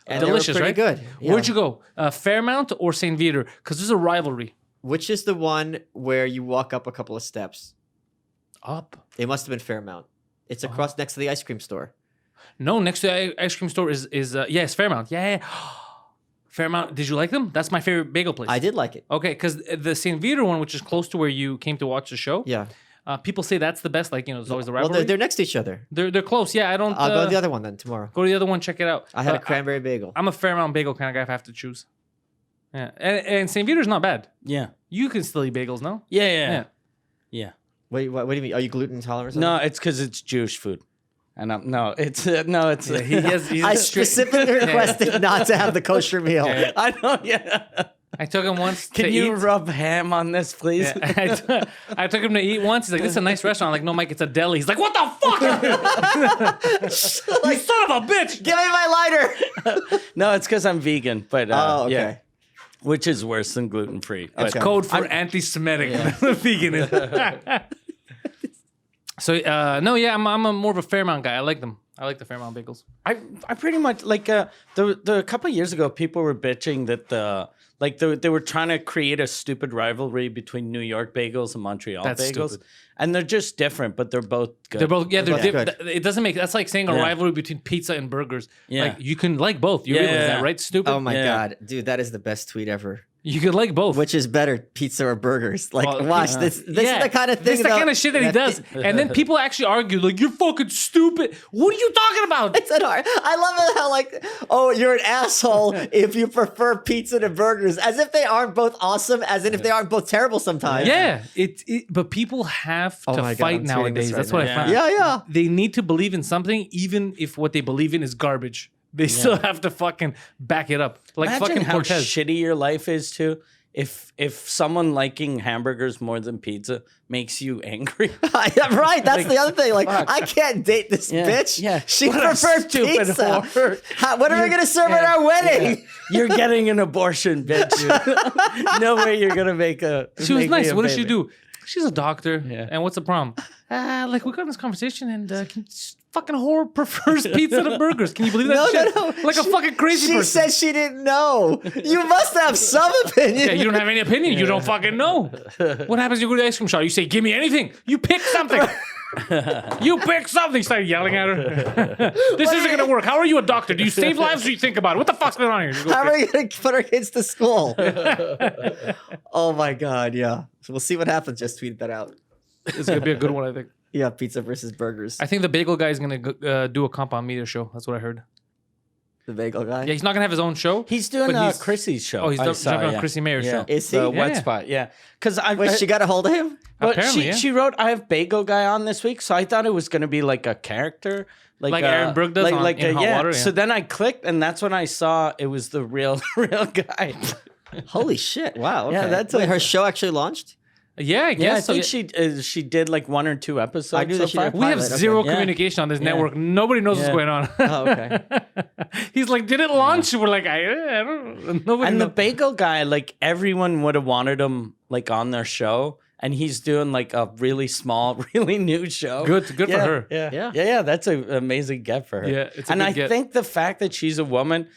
And Delicious, they were pretty right? good. Yeah. Where'd you go? Fairmount or St. Viator? Because there's a rivalry. Which is the one where you walk up a couple of steps? Up. It must have been Fairmount. It's across next to the ice cream store. No, next to the ice cream store is it's Fairmount. Yeah. Fairmount. Did you like them? That's my favorite bagel place. I did like it. Okay, because the St. Viator one, which is close to where you came to watch the show, Yeah. people say that's the best. Like, there's always the Well, rivalry. they're next to each other. They're close. Yeah, I don't. I'll go to the other one then tomorrow. Go to the other one. Check it out. I had a But cranberry bagel. I'm a Fairmount bagel kind of guy if I have to choose. Yeah, and St. Viator's not bad. Yeah. You can still eat bagels, no? Yeah. Yeah. Wait, what do you mean? Are you gluten intolerant? or something? No, it's because it's Jewish food. And it's He's I specifically requested not to have the kosher meal. I know. Yeah. I took him once Can to you eat. rub ham on this, please? Yeah, I took him to eat once. He's like, this is a nice restaurant. I'm like, no, Mike, it's a deli. He's like, what the fuck? You son of a bitch. Give me my lighter. No, it's because I'm vegan. But Oh, okay. yeah, which is worse than gluten free. It's code for anti-Semitic. Veganism. So no, yeah, I'm a more of a Fairmount guy. I like them. I like the Fairmount bagels. I pretty much like the couple of years ago, people were bitching that they were trying to create a stupid rivalry between New York bagels and Montreal That's bagels, stupid. and they're just different, but they're both good. They're both both good. It doesn't make that's like saying a Yeah. rivalry between pizza and burgers. Yeah. Like you can like both. You Yeah, realize yeah, that, yeah. right? Stupid. Oh my Yeah. god, dude, that is the best tweet ever. You can like both. Which is better, pizza or burgers? Like, Well, watch yeah. this. This is the kind of thing. This is the though, kind of shit that he does. And then people actually argue, like, you're fucking stupid. What are you talking about? It's an art. I love it how like, oh, you're an asshole if you prefer pizza to burgers, as if they aren't both awesome, as in if they aren't both terrible sometimes. Yeah. But people have Oh to my God, fight I'm tweeting nowadays. this right That's what now. I found. Yeah, yeah. They need to believe in something, even if what they believe in is garbage. They still have to fucking back it up. Like Imagine fucking how Cortez. shitty your life is too. If someone liking hamburgers more than pizza makes you angry. Yeah, right. That's Like, the other thing. Like, fuck. I can't date this Yeah, bitch. yeah. She What a prefers stupid pizza. whore. What are we gonna serve at our wedding? You're getting an abortion, bitch. No way you're gonna make a. She was make me nice. a What does she baby. do? She's a doctor. Yeah. And what's the problem? Like we got in this conversation and fucking whore prefers pizza to burgers. Can you believe that No, shit? no, no. Like a fucking crazy She person. said she didn't know. You must have some opinion. Yeah, you don't have any opinion. You don't fucking know. What happens? You go to the ice cream shop. You say, "Give me anything." You pick something. You pick something. Start yelling at her. This isn't gonna work. How are you a doctor? Do you save lives or do you think about it? What the fuck's going on here? You go, How "Okay." are we gonna put our kids to school? Oh my god, yeah. So we'll see what happens. Just tweet that out. It's gonna be a good one, I think. Yeah, pizza versus burgers. I think the bagel guy is gonna do a comp on Media Show. That's what I heard. The bagel guy. Yeah, he's not gonna have his own show. He's doing But he's- Chrissy's show. Oh, he's I jumping saw, on Chrissy Mayer's show. Is he? The Yeah, wet yeah. spot, yeah. Because I Wait, she got a hold of him? But Apparently, yeah. she wrote, I have Bagel Guy on this week, so I thought it was going to be like a character. Like Aaron Brooke does on In Hot Water, yeah. So then I clicked, and that's when I saw it was the real guy. Holy shit! Wow. Yeah, okay. that's Wait, a- her show actually launched. Yeah, I Yeah, I guess so. think she did like 1 or 2 episodes. I knew that so she far. did We have pilot, okay. zero Yeah. communication on this Yeah. network. Nobody knows what's Yeah. going on. Oh, okay. He's like, did it launch? We're like, I don't. Nobody And the knows. Bagel Guy, like everyone would have wanted him like on their show, and he's doing like a really small, really new show. Good for Yeah, her. Yeah. That's an amazing get for her. Yeah, it's a and good I get. think the fact that she's a woman,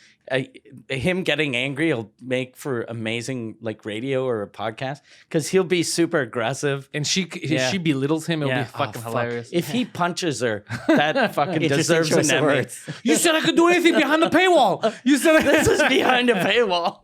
him getting angry will make for amazing like radio or a podcast because he'll be super aggressive. And she Yeah. belittles him. It'll Yeah. be fucking Oh, fuck. hilarious. If he punches her, that fucking Interesting deserves choice an of Emmy. words. You said I could do anything behind the paywall. You said This is behind a paywall.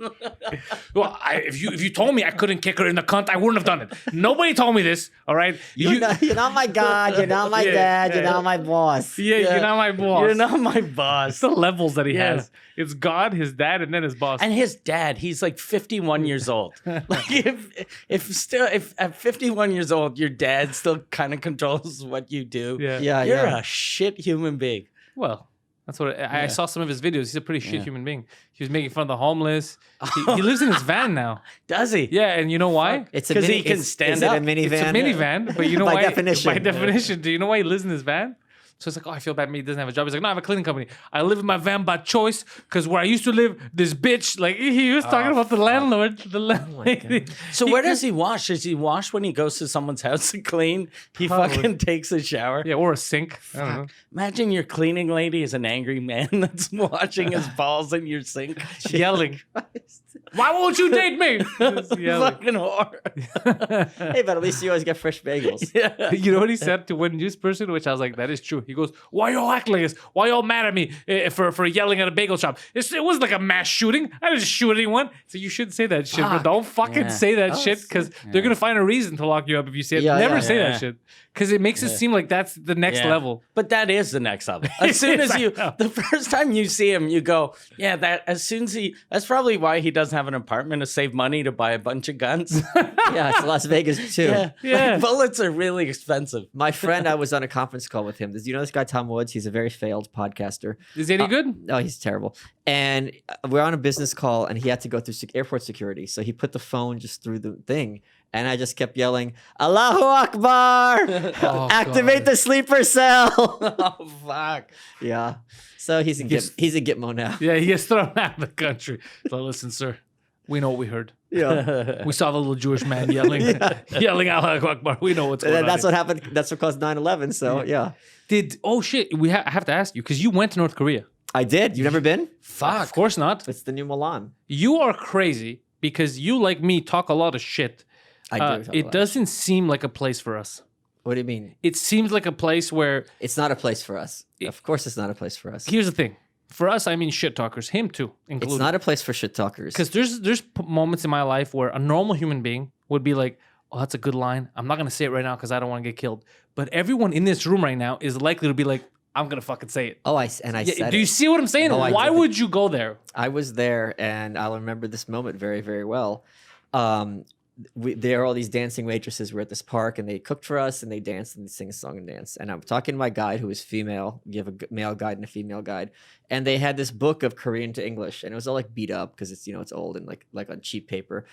Well, if you told me I couldn't kick her in the cunt, I wouldn't have done it. Nobody told me this. All right. You're not my god. You're not my Yeah, dad. yeah. You're not my boss. Yeah, you're not my boss. You're not my boss. It's the levels that he Yeah. has. It's God, his dad, and then his boss. And his dad, he's like 51 years old. Like if at 51 years old, your dad still kind of controls what you do. yeah. Yeah, You're yeah. a shit human being. Well, that's what I Yeah. saw some of his videos. He's a pretty shit human being. He was making fun of the homeless. He lives in his van now. Does he? Yeah, and you know why? It's a 'Cause mini, he can it's- stand is it up. a minivan? It's a minivan, but you know By why? definition. By definition, do you know why he lives in his van? So it's like, oh, I feel bad. Me, he doesn't have a job. He's like, no, I have a cleaning company. I live in my van by choice because where I used to live, this bitch, like he was talking about the landlord, the landlady. So where does he wash? Does he wash when he goes to someone's house to clean? He Probably. fucking takes a shower. Yeah, or a sink. I don't know. Imagine your cleaning lady is an angry man that's washing his balls in your sink. Yelling. Why won't you date me? Just yelling. Fucking whore. Hey, but at least you always get fresh bagels. Yeah. You know what he said to one news person, which I was like, that is true. He goes, why y'all act like this? Why y'all mad at me for yelling at a bagel shop? It wasn't like a mass shooting. I didn't shoot anyone. So you shouldn't say that shit, but Fuck. don't fucking Yeah. say that Oh, shit because they're going to find a reason to lock you up if you say it. Yeah, Never yeah. say Yeah. that shit because it makes it seem like that's the next Yeah. level. But that is the next level. As soon as I you, know. the first time you see him, you go, yeah, that's probably why he doesn't have an apartment to save money to buy a bunch of guns. Yeah, it's Las Vegas too. Yeah. Yeah. Like, bullets are really expensive. My friend, I was on a conference call with him. Do you know this guy, Tom Woods? He's a very failed podcaster. Is he any good? No, he's terrible. And we're on a business call, and he had to go through airport security. So he put the phone just through the thing, and I just kept yelling, "Allahu Akbar! Oh, Activate the sleeper cell!" Oh, fuck. Yeah. So he's a Gitmo now. Yeah, he gets thrown out of the country. So listen, sir, We know what we heard. Yeah. We saw the little Jewish man yelling, yelling Allahu Akbar. We know what's going on. That's here. what happened. That's what caused 9/11. So yeah, Oh shit! I have to ask you because you went to North Korea. I did. You've never been? Of course not. It's the new Milan. You are crazy because you, like me, talk a lot of shit. I do. It doesn't seem like a place for us. What do you mean? It seems like a place where. It's not a place for us. Of course, it's not a place for us. Here's the thing. For us, I mean shit talkers. Him too, included. It's not a place for shit talkers. Because there's moments in my life where a normal human being would be like, "Oh, that's a good line. I'm not gonna say it right now because I don't want to get killed." But everyone in this room right now is likely to be like, "I'm gonna fucking say it." Oh, I said Do you it. see what I'm saying? No, I Why didn't. would you go there? I was there, and I'll remember this moment very, very well. There are all these dancing waitresses. We're at this park, and they cooked for us, and they danced, and they sing a song and dance. And I'm talking to my guide, who is female. You have a male guide and a female guide, and they had this book of Korean to English, and it was all like beat up because it's it's old and like on cheap paper.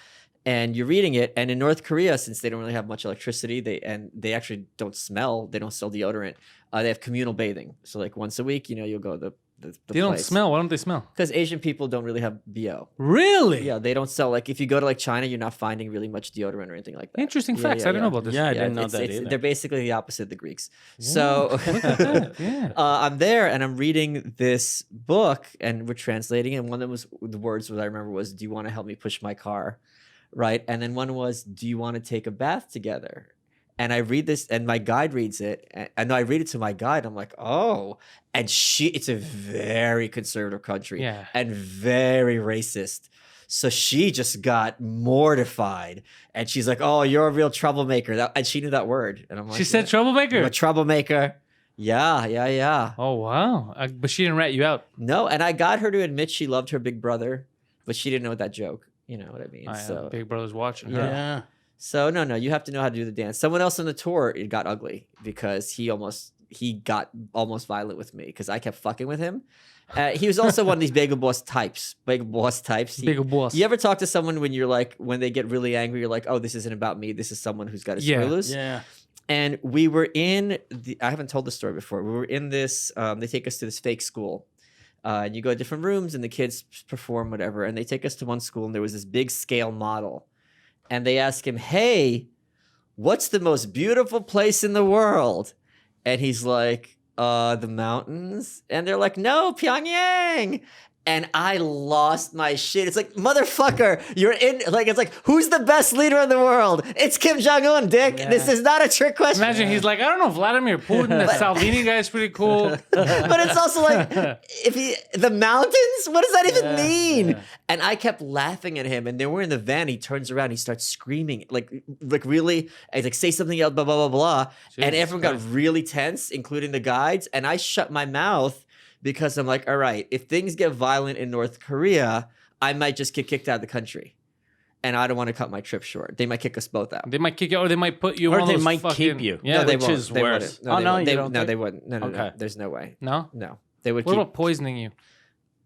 And you're reading it, and in North Korea, since they don't really have much electricity, they actually don't smell. They don't sell deodorant. They have communal bathing. So like once a week, you'll go to the They don't smell. Why don't they smell? Because Asian people don't really have BO. Really? Yeah, they don't sell, like if you go to like China, you're not finding really much deodorant or anything like that. Interesting facts. I didn't know about this. Yeah, I didn't know that either. They're basically the opposite of the Greeks. So Look at that. Yeah. I'm there and I'm reading this book and we're translating, and one of them was the words I remember was, "Do you want to help me push my car?" Right? And then one was, "Do you want to take a bath together?" And I read this, and my guide reads it, and I read it to my guide. I'm like, oh, and it's a very conservative country, Yeah. and very racist. So she just got mortified, and she's like, "Oh, you're a real troublemaker," and she knew that word, and I'm like, She said "I'm troublemaker. a troublemaker." Yeah. Oh wow! But she didn't rat you out. No, and I got her to admit she loved her big brother, but she didn't know that joke. You know what I mean? So Big Brother's watching. Yeah. Her. So no, you have to know how to do the dance. Someone else on the tour, it got ugly because he got almost violent with me because I kept fucking with him. He was also one of these bagel boss types. Big boss. You ever talk to someone when they get really angry, you're like, "Oh, this isn't about me. This is someone who's got a screw loose." Yeah. And we were I haven't told the story before. We were in this, they take us to this fake school. And you go to different rooms and the kids perform whatever. And they take us to one school and there was this big scale model. And they ask him, "Hey, what's the most beautiful place in the world?" And he's like, "The mountains." And they're like, "No, Pyongyang." And I lost my shit. It's like, motherfucker, you're in, like, it's like, who's the best leader in the world? It's Kim Jong-un, dick. Yeah. This is not a trick question. Imagine he's like, I don't know, Vladimir Putin, that Salvini guy is pretty cool. But it's also like, the mountains, what does that even mean? Yeah. And I kept laughing at him. And then we're in the van. He turns around, he starts screaming, like really, and he's like, "Say something else, blah, blah, blah, blah." And everyone got really tense, including the guides. And I shut my mouth because I'm like, all right, if things get violent in North Korea, I might just get kicked out of the country. And I don't want to cut my trip short. They might kick us both out. They might kick you out, or they might put you Or on they those might fucking, keep you. Yeah, No, they which won't. is They worse. wouldn't. No, they wouldn't. you don't think? They wouldn't. No. Okay. There's no way. No? No. They would What keep. about poisoning you?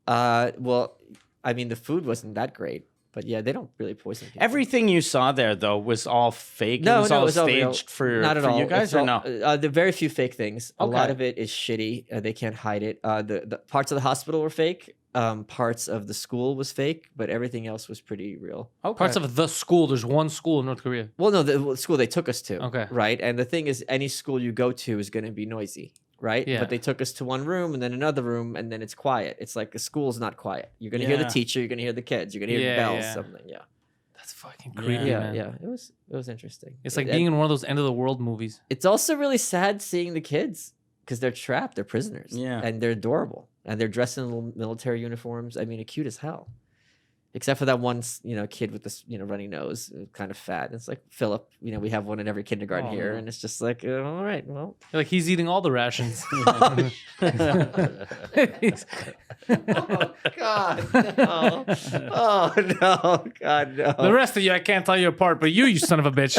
Well, I mean, the food wasn't that great. But yeah, they don't really poison people. Everything you saw there, though, was all fake. No, it was no, all it was all real. staged for, Not at for all. you guys, It's or all- no? there are very few fake things. A lot Okay. of it is shitty. They can't hide it. The parts of the hospital were fake. Parts of the school was fake, but everything else was pretty real. Okay. Parts of the school. There's one school in North Korea. Well, no, the school they took us to. Okay. Right, and the thing is, any school you go to is going to be noisy. Right. Yeah. But they took us to one room and then another room, and then it's quiet. It's like the school's not quiet. You're going to hear the Yeah. teacher. You're going to hear the kids. You're going to hear Yeah, the bells. yeah. Something. Yeah. That's fucking Yeah. creepy, Yeah. man. Yeah. It was interesting. It's like It- being in one of those end of the world movies. It's also really sad seeing the kids because they're trapped, they're prisoners, Yeah. and they're adorable, and they're dressed in little military uniforms. I mean, cute as hell, except for that one, kid with this, runny nose, kind of fat. It's like Philip. We have one in every kindergarten here, Aw. and it's just like, all right, well, Like he's eating all the rations. He's- oh God, no, oh no, God no. The rest of you, I can't tell you apart, but you son of a bitch.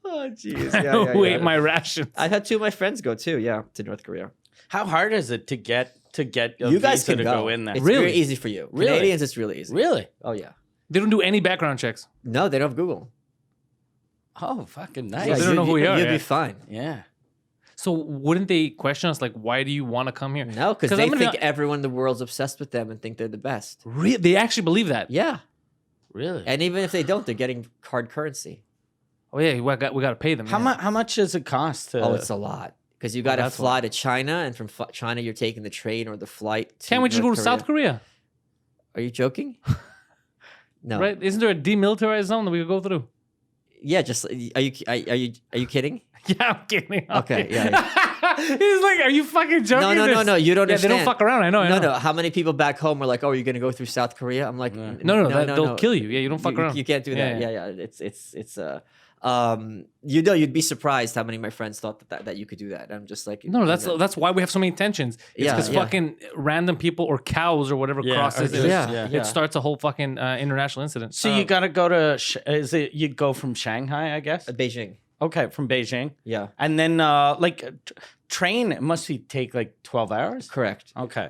Oh jeez, yeah, Who ate my rations? I've had two of my friends go too, to North Korea. How hard is it to get a You guys visa can to go in there? It's Really? very easy for you. Really? Canadians, it's really easy. Really? Oh yeah. They don't do any background checks. No, they don't have Google. Oh, fucking nice. they don't know who we are, You'll yeah. be fine. Yeah. So wouldn't they question us like, why do you want to come here? No, because 'Cause they I'm gonna be think hon- everyone in the world's obsessed with them and think they're the best. They actually believe that. Yeah. Really? And even if they don't, they're getting hard currency. Oh yeah, we got to pay them. How yeah. much? How much does it cost? To, Oh, it's a lot. Because you got to that's fly to China, and from China, you're taking the train or the flight to Can't we just go North to South Korea? Are you joking? No. Right? Isn't there a demilitarized zone that we could go through? Yeah, just are you kidding? Yeah, I'm kidding. Okay, yeah. He's like, are you fucking joking? No, you don't Yeah, they understand. don't fuck around. I know. No. How many people back home are like, "Oh, you're gonna go through South Korea?" I'm like, No, they'll kill you. Yeah, you don't fuck you, around. You can't do that. Yeah, Yeah. It's you'd be surprised how many of my friends thought that you could do that. I'm just like, No, that's why we have so many tensions. It's Yeah, because yeah. fucking random people or cows or whatever crosses or it. just- Yeah. It starts a whole fucking international incident. So you got to go to. Is it you go from Shanghai? I guess. Beijing. Okay, from Beijing, Yeah, and then train. It must be take like 12 hours. correct. Okay.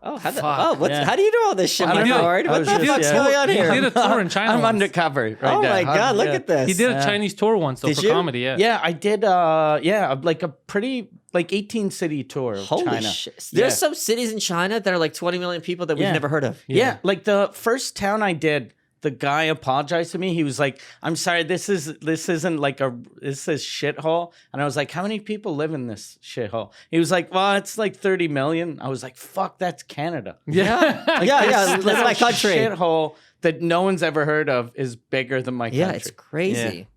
Oh, Fuck. Yeah. how do you know all this shit, I my don't know. lord? I What was the just- fuck's yeah. going on He here? did a tour in China. I'm once. undercover. Right Oh there. my god, look Yeah. at this. He did a Yeah. Chinese tour once though Did for you? comedy. Yeah. Yeah, I did. Like a pretty 18 city tour of Holy China. shit! Yeah. There's some cities in China that are like 20 million people that we've Yeah. never heard of. Yeah. Like the first town I did, the guy apologized to me. He was like, "I'm sorry, this isn't like this is shithole." And I was like, "How many people live in this shithole?" He was like, "Well, it's like 30 million." I was like, "Fuck, that's Canada." Yeah. Yeah, This that's my little country. Shithole that no one's ever heard of is bigger than my country. Yeah, it's crazy.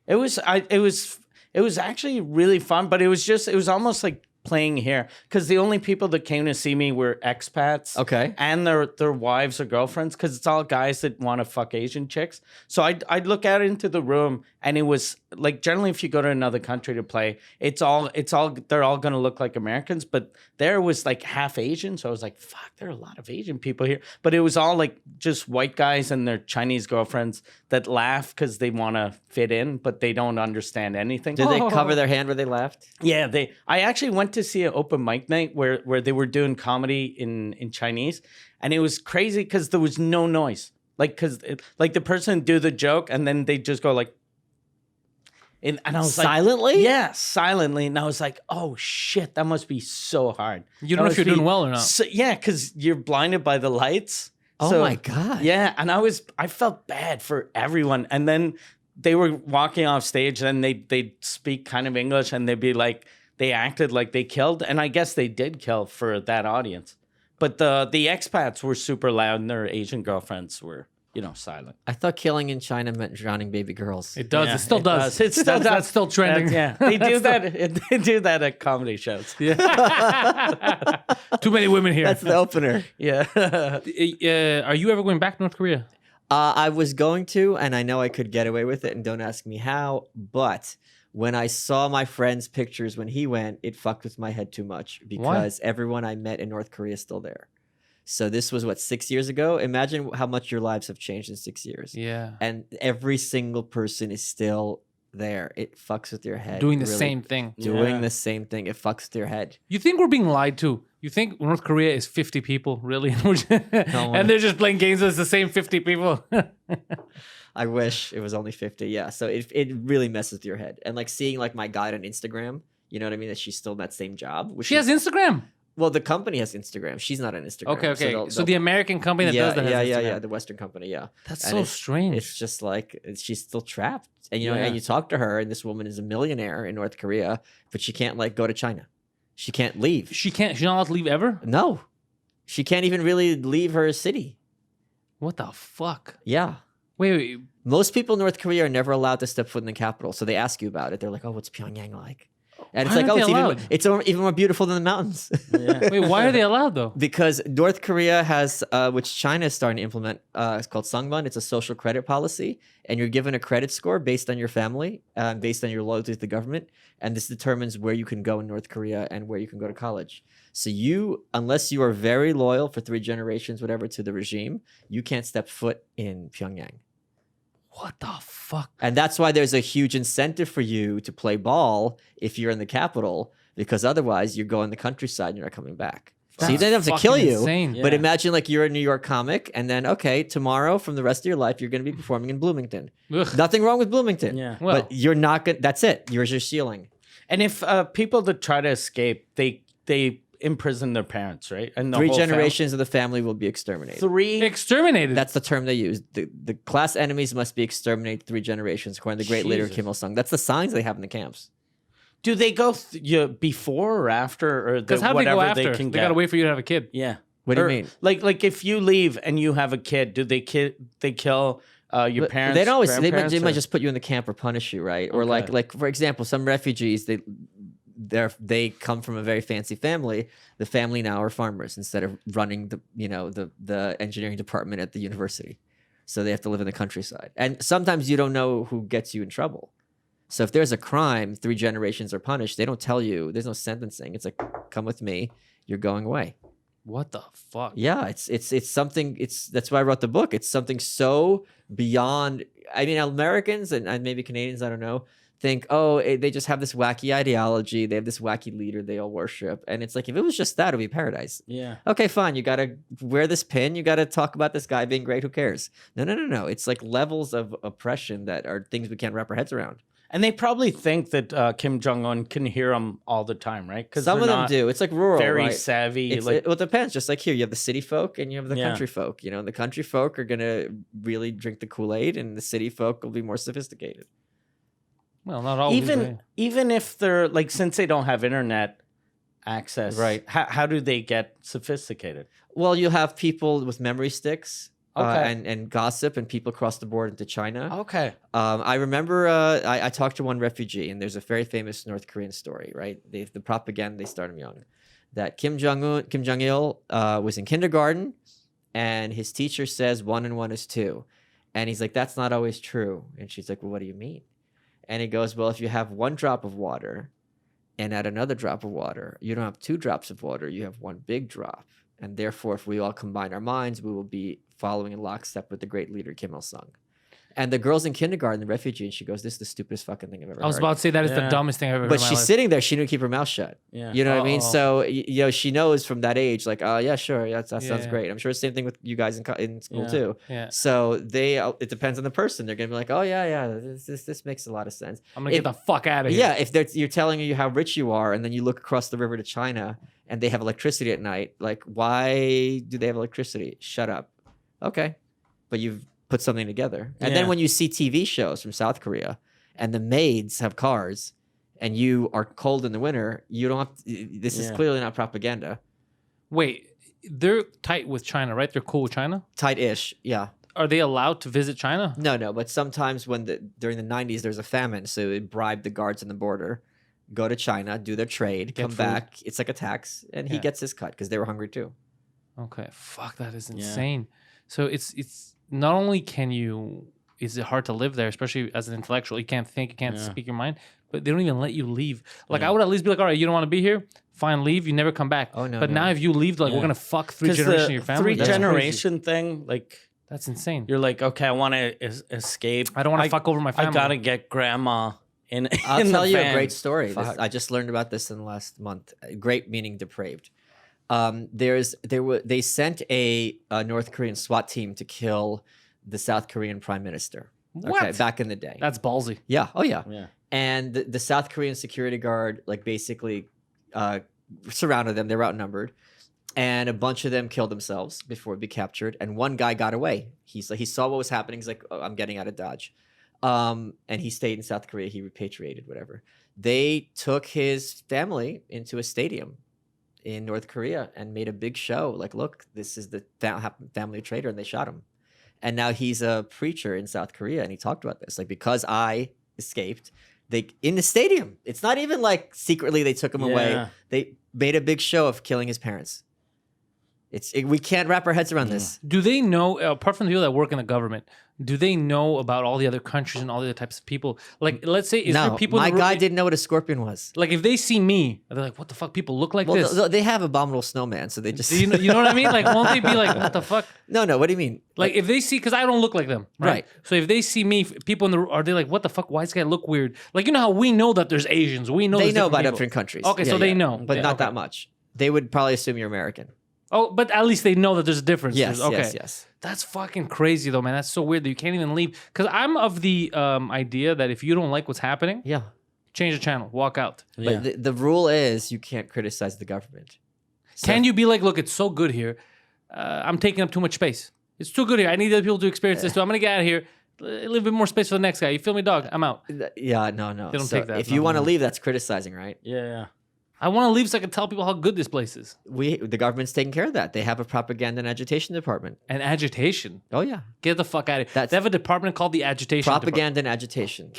It was actually really fun, but it was almost like playing here because the only people that came to see me were expats. Okay. And their wives or girlfriends, because it's all guys that want to fuck Asian chicks. So I'd look out into the room, and it was like generally if you go to another country to play, it's all they're all gonna look like Americans, but there was like half Asian. So I was like, fuck, there are a lot of Asian people here. But it was all like just white guys and their Chinese girlfriends that laugh because they want to fit in, but they don't understand anything. Did they cover their hand where they laughed? Yeah, I actually went to see an open mic night where they were doing comedy in Chinese, and it was crazy because there was no noise. Like the person do the joke and then they just go like, and I was Silently? like, yeah, silently, and I was like, oh shit, that must be so hard. You don't know if you're doing well or not. So, yeah, because you're blinded by the lights. Oh So, my god. yeah, and I felt bad for everyone. And then they were walking off stage, and they'd speak kind of English, and they'd be like, they acted like they killed, and I guess they did kill for that audience. But the expats were super loud, and their Asian girlfriends were, silent. I thought killing in China meant drowning baby girls. It does. Yeah, it still it does. does. It still That's does. still trending. Yeah, they do that. They do that at comedy shows. Too many women here. That's the opener. Yeah. Are you ever going back to North Korea? I was going to, and I know I could get away with it, and don't ask me how, but when I saw my friend's pictures when he went, it fucked with my head too much because everyone I met in North Korea is still there. So this was 6 years ago? Imagine how much your lives have changed in 6 years. Yeah. And every single person is still there. It fucks with your head. Doing the really. same thing. Doing Yeah. the same thing. It fucks with your head. You think we're being lied to? You think North Korea is 50 people, really? And they're just playing games with the same 50 people? I wish it was only 50. Yeah. So it really messes with your head. And seeing my guide on Instagram, you know what I mean? That she's still in that same job. Which She has Instagram. Well, the company has Instagram. She's not on Instagram. Okay. they'll- So the American company that yeah, does that has Instagram. yeah. The Western company, yeah. That's And so it's- strange. It's just she's still trapped. And Yeah. and you talk to her, and this woman is a millionaire in North Korea, but she can't go to China. She can't leave. She's not allowed to leave ever? No, she can't even really leave her city. What the fuck? Yeah. Wait. Most people in North Korea are never allowed to step foot in the capital, so they ask you about it. They're like, "Oh, what's Pyongyang like?" And it's Why like, aren't "Oh, they it's allowed? even more beautiful than the mountains." Yeah. Wait, why are they allowed though? Because North Korea has, which China is starting to implement, it's called Sungban. It's a social credit policy, and you're given a credit score based on your family, based on your loyalty to the government, and this determines where you can go in North Korea and where you can go to college. So unless you are very loyal for 3 generations, whatever, to the regime, you can't step foot in Pyongyang. What the fuck? And that's why there's a huge incentive for you to play ball if you're in the capital, because otherwise you're going the countryside and you're not coming back. So you That's don't have to kill fucking you. insane. But Yeah. imagine you're a New York comic, and then tomorrow from the rest of your life you're going to be performing in Bloomington. Ugh. Nothing wrong with Bloomington. Yeah. Well- but you're not good. That's it. Yours your ceiling. And if people that try to escape, they imprison their parents, right? And the 3 whole generations of the family will be exterminated. 3. Exterminated. That's the term they use. The class enemies must be exterminated 3 generations, according to the great leader Jesus. Kim Il Sung. That's the signs they have in the camps. Do they go before or after, or Because how do they go whatever after? they can They get? gotta wait for you to have a kid. Yeah. What do you Or, mean? Like if you leave and you have a kid, do they kill your But parents? they don't always. They grandparents, might or- just put you in the camp or punish you, right? Or Okay. like for example, some refugees they come from a very fancy family. The family now are farmers instead of running the engineering department at the university, so they have to live in the countryside. And sometimes you don't know who gets you in trouble. So if there's a crime, 3 generations are punished. They don't tell you. There's no sentencing. It's like, come with me. You're going away. What the fuck? Yeah, it's something. That's why I wrote the book. It's something so beyond. I mean, Americans and maybe Canadians, I don't know, think, oh, they just have this wacky ideology. They have this wacky leader they all worship, and it's like if it was just that, it'd be paradise. Yeah. Okay, fine. You gotta wear this pin. You gotta talk about this guy being great. Who cares? No. It's like levels of oppression that are things we can't wrap our heads around. And they probably think that Kim Jong-un can hear them all the time, right? Because Some of them do. It's like rural, very right? savvy. It depends. Just like here, you have the city folk and you have the Yeah. country folk. You know, the country folk are gonna really drink the Kool-Aid, and the city folk will be more sophisticated. Well, not always. even if they're like, since they don't have internet access, Right. How do they get sophisticated? Well, you have people with memory sticks, Okay. and gossip, and people cross the border into China. Okay. I remember I talked to one refugee, and there's a very famous North Korean story, right? The propaganda they started young, that Kim Jong Il was in kindergarten, and his teacher says 1 and 1 is 2, and he's like, that's not always true, and she's like, well, what do you mean? And he goes, well, if you have 1 drop of water, and add another drop of water, you don't have 2 drops of water, you have 1 big drop, and therefore, if we all combine our minds, we will be following in lockstep with the great leader Kim Il Sung. And the girl's in kindergarten, the refugee, and she goes, "This is the stupidest fucking thing I've ever heard." I was about to say that is the Yeah. dumbest thing I've ever But heard in my she's life. sitting there, she didn't keep her mouth shut. Yeah. You know what I mean? Uh-oh. So she knows from that age, like, oh yeah, sure, yeah, that sounds Yeah. great. I'm sure the same thing with you guys in school Yeah. too. Yeah. So it depends on the person. They're gonna be like, oh yeah, this makes a lot of sense. I'm gonna get the fuck out of here. Yeah, if you're telling you how rich you are, and then you look across the river to China and they have electricity at night, like, why do they have electricity? Shut up. Okay, but you've put something together. And then Yeah. when you see TV shows from South Korea and the maids have cars and you are cold in the winter, you don't have this is Yeah. clearly not propaganda. Wait, they're tight with China, right? They're cool with China. Tight-ish, yeah. Are they allowed to visit China? No, but sometimes during the 90s there's a famine, so they bribe the guards on the border, go to China, do their trade, Get come food. back. It's like a tax, and he Yeah. gets his cut because they were hungry too. Okay, fuck, that is Yeah. insane. So it's not only is it hard to live there, especially as an intellectual. You can't think, you can't Yeah. speak your mind, but they don't even let you leave. Like Yeah. I would at least be like, all right, you don't want to be here, fine, leave. You never come back. Oh, no, But no. now if you leave, like Yeah. we're gonna fuck 3 Because generations of the your family. 3 That's crazy. generation thing, like, That's insane. you're like, okay, I want to escape. I don't want to fuck over my family. I gotta get grandma in. I'll in tell the you a van. great story. Fuck. I just learned about this in the last month. Great meaning depraved. They sent a North Korean SWAT team to kill the South Korean prime minister. What? Okay, back in the day. That's ballsy. Yeah. Oh yeah. Yeah. And the South Korean security guard basically surrounded them. They were outnumbered, and a bunch of them killed themselves before be captured. And one guy got away. He saw what was happening. He's like, oh, I'm getting out of Dodge. And he stayed in South Korea. He repatriated, whatever. They took his family into a stadium in North Korea and made a big show. Like, look, this is the family traitor, and they shot him. And now he's a preacher in South Korea, and he talked about this. Like, because I escaped, they in the stadium. It's not even like secretly they took him away. Yeah. They made a big show of killing his parents. We can't wrap our heads around this. Do they know, apart from the people that work in the government, do they know about all the other countries and all the other types of people? Like, let's say, is there No, people? my in the guy didn't know what a scorpion was. Like, if they see me, they're like, "What the fuck? People look like Well, this." they have abominable snowman, so they just Do you know what I mean? Like, won't they be like, "What the fuck?" no. What do you mean? Like, if they see, because I don't look like them, right? Right. So if they see me, people are they like, "What the fuck? Why does this guy look weird?" Like, you know how we know that there's Asians, we know They there's know about people. different countries. Okay, so they know. but Yeah, not okay. that much. They would probably assume you're American. Oh, but at least they know that there's a difference. Yes, Okay. yes. That's fucking crazy though, man. That's so weird that you can't even leave. Because I'm of the idea that if you don't like what's happening, Yeah. change the channel, walk out. But the rule is you can't criticize the government. So Can you be like, look, it's so good here. I'm taking up too much space. It's too good here. I need other people to experience this too. I'm gonna get out of here. A little bit more space for the next guy. You feel me, dog? I'm out. Yeah, no. They don't take that. If you want to leave, that's criticizing, right? Yeah. I want to leave so I can tell people how good this place is. The government's taking care of that. They have a propaganda and agitation department. And agitation. Oh yeah, Get the fuck out of here. They have a department called the agitation propaganda and agitation.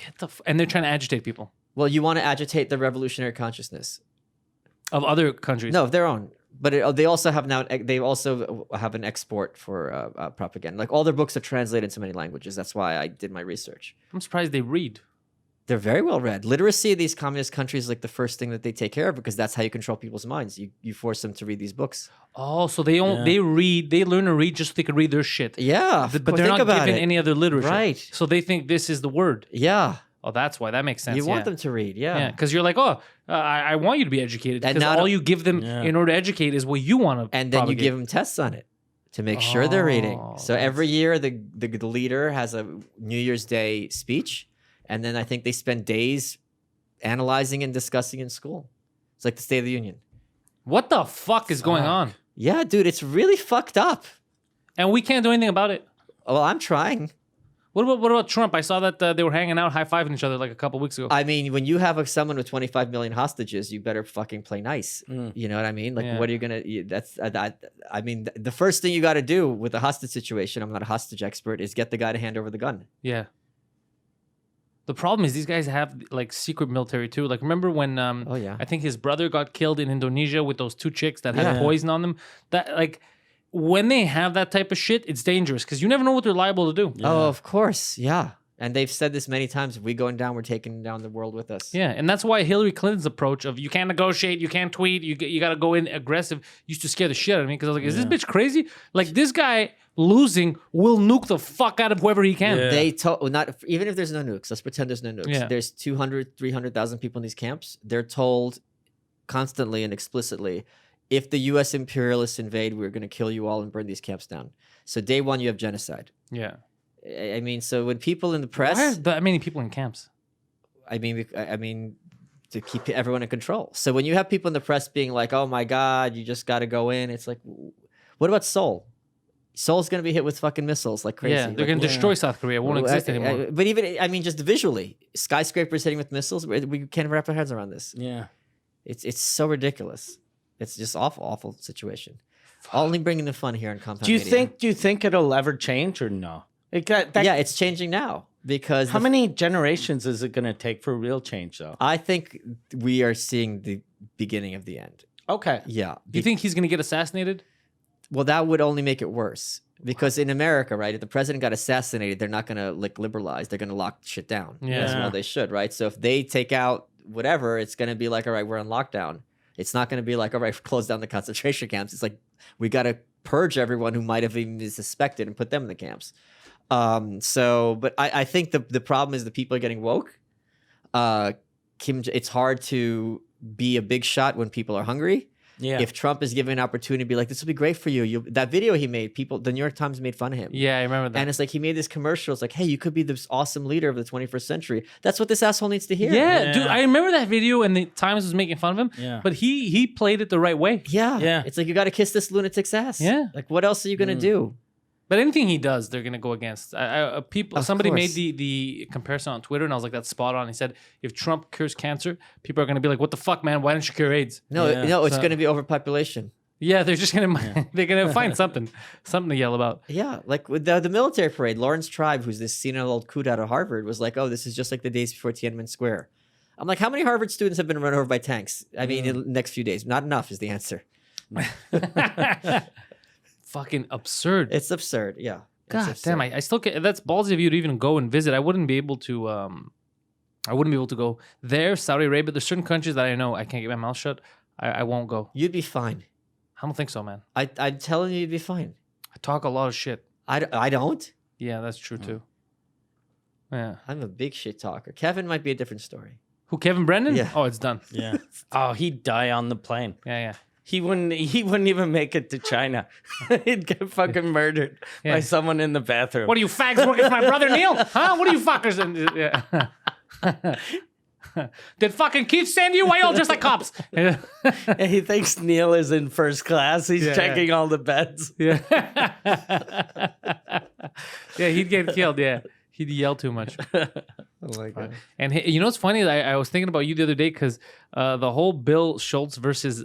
and they're trying to agitate people Well, you want to agitate the revolutionary consciousness of other countries. No, of their own. But they also have now. They also have an export for propaganda. Like all their books are translated into many languages. That's why I did my research. I'm surprised they read. They're very well read. Literacy in these communist countries is like the first thing that they take care of because that's how you control people's minds. You force them to read these books. Oh, so they learn to read just so they can read their shit. Yeah, But they're not given any other literature. Right. So they think this is the word. Yeah. Oh, that's why. That makes sense. You want them to read, Yeah, because you're like, I want you to be educated. And Because not- all you give them in order to educate is what you want to And then you give them tests on it to make sure they're reading. So every year the leader has a New Year's Day speech. And then I think they spend days analyzing and discussing in school. It's like the State of the Union. What the fuck is going on? Yeah, dude, it's really fucked up. And we can't do anything about it. Well, I'm trying. What about Trump? I saw that they were hanging out, high-fiving each other like a couple weeks ago. I mean, when you have someone with 25 million hostages, you better fucking play nice. You know what I mean? Like, what are you gonna? I mean, the first thing you got to do with a hostage situation, I'm not a hostage expert, is get the guy to hand over the gun. Yeah. The problem is these guys have like secret military too. Like remember when I think his brother got killed in Indonesia with those two chicks that had poison on them? That like when they have that type of shit, it's dangerous because you never know what they're liable to do. Yeah. Oh, of course. Yeah. And they've said this many times. If we going down, we're taking down the world with us. Yeah, and that's why Hillary Clinton's approach of you can't negotiate, you can't tweet, you got to go in aggressive used to scare the shit out of me because I was like, is this bitch crazy? Like this guy losing will nuke the fuck out of whoever he can. Yeah. They told not even if there's no nukes. Let's pretend there's no nukes. Yeah. There's 200, 300,000 people in these camps. They're told constantly and explicitly, if the U.S. imperialists invade, we're going to kill you all and burn these camps down. So day one, you have genocide. Yeah. I mean, so when people in the press, Why are that many people in camps? I mean, to keep everyone in control. So when you have people in the press being like, "Oh my God, you just got to go in," it's like, what about Seoul? Seoul's going to be hit with fucking missiles like crazy. Yeah, they're going to destroy South Korea. It won't exist anymore. But even, I mean, just visually, skyscrapers hitting with missiles. We can't wrap our heads around this. Yeah. It's so ridiculous. It's just awful situation. Only bringing the fun here in Compound Do you Media. think it'll ever change or no? It's changing now because how many generations is it going to take for real change though? I think we are seeing the beginning of the end. Okay. Yeah. Do you think he's going to get assassinated? Well, that would only make it worse because in America, right, if the president got assassinated, they're not going to like liberalize. They're going to lock shit down. Yeah. As well they should, right? So if they take out whatever, it's going to be like, all right, we're on lockdown. It's not going to be like, all right, close down the concentration camps. It's like we got to purge everyone who might have even been suspected and put them in the camps. But I think the problem is the people are getting woke. It's hard to be a big shot when people are hungry. Yeah. If Trump is given an opportunity to be like, this will be great for you. That video he made, the New York Times made fun of him. Yeah, I remember that. And it's like he made this commercial. It's like, hey, you could be this awesome leader of the 21st century. That's what this asshole needs to hear. Yeah, dude, I remember that video and the Times was making fun of him. Yeah. But he played it the right way. Yeah. Yeah. It's like, you got to kiss this lunatic's ass. Yeah. Like, what else are you going to do? But anything he does, they're gonna go against. Somebody made course. the comparison on Twitter, and I was like, "That's spot on." He said, "If Trump cures cancer, people are gonna be like, what the fuck, man? Why don't you cure AIDS?" No, it's going to be overpopulation. Yeah, they're just gonna they're gonna find something to yell about. Yeah, like with the military parade, Lawrence Tribe, who's this senile old coot out of Harvard, was like, "Oh, this is just like the days before Tiananmen Square." I'm like, how many Harvard students have been run over by tanks? I mean, in the next few days, not enough is the answer. Fucking absurd. It's absurd. Yeah. God damn, I still can't. That's ballsy of you to even go and visit. I wouldn't be able to. I wouldn't be able to go there. Saudi Arabia. There's certain countries that I know I can't get my mouth shut. I won't go. You'd be fine. I don't think so, man. I'm telling you, you'd be fine. I talk a lot of shit. I don't. Yeah, that's true too. Yeah. I'm a big shit talker. Kevin might be a different story. Who? Kevin Brendan? Yeah. Oh, it's done. Yeah. Oh, he'd die on the plane. Yeah. He wouldn't even make it to China. He'd get fucking murdered by someone in the bathroom. What are you fags? It's my brother Neil? Huh? What are you fuckers? Yeah. Did fucking Keith send you? Why y'all just like cops? Yeah. He thinks Neil is in first class. He's Yeah. checking all the beds. Yeah. Yeah, he'd get killed. Yeah. He'd yell too much. Oh my god. And you know what's funny? I was thinking about you the other day because the whole Bill Schultz versus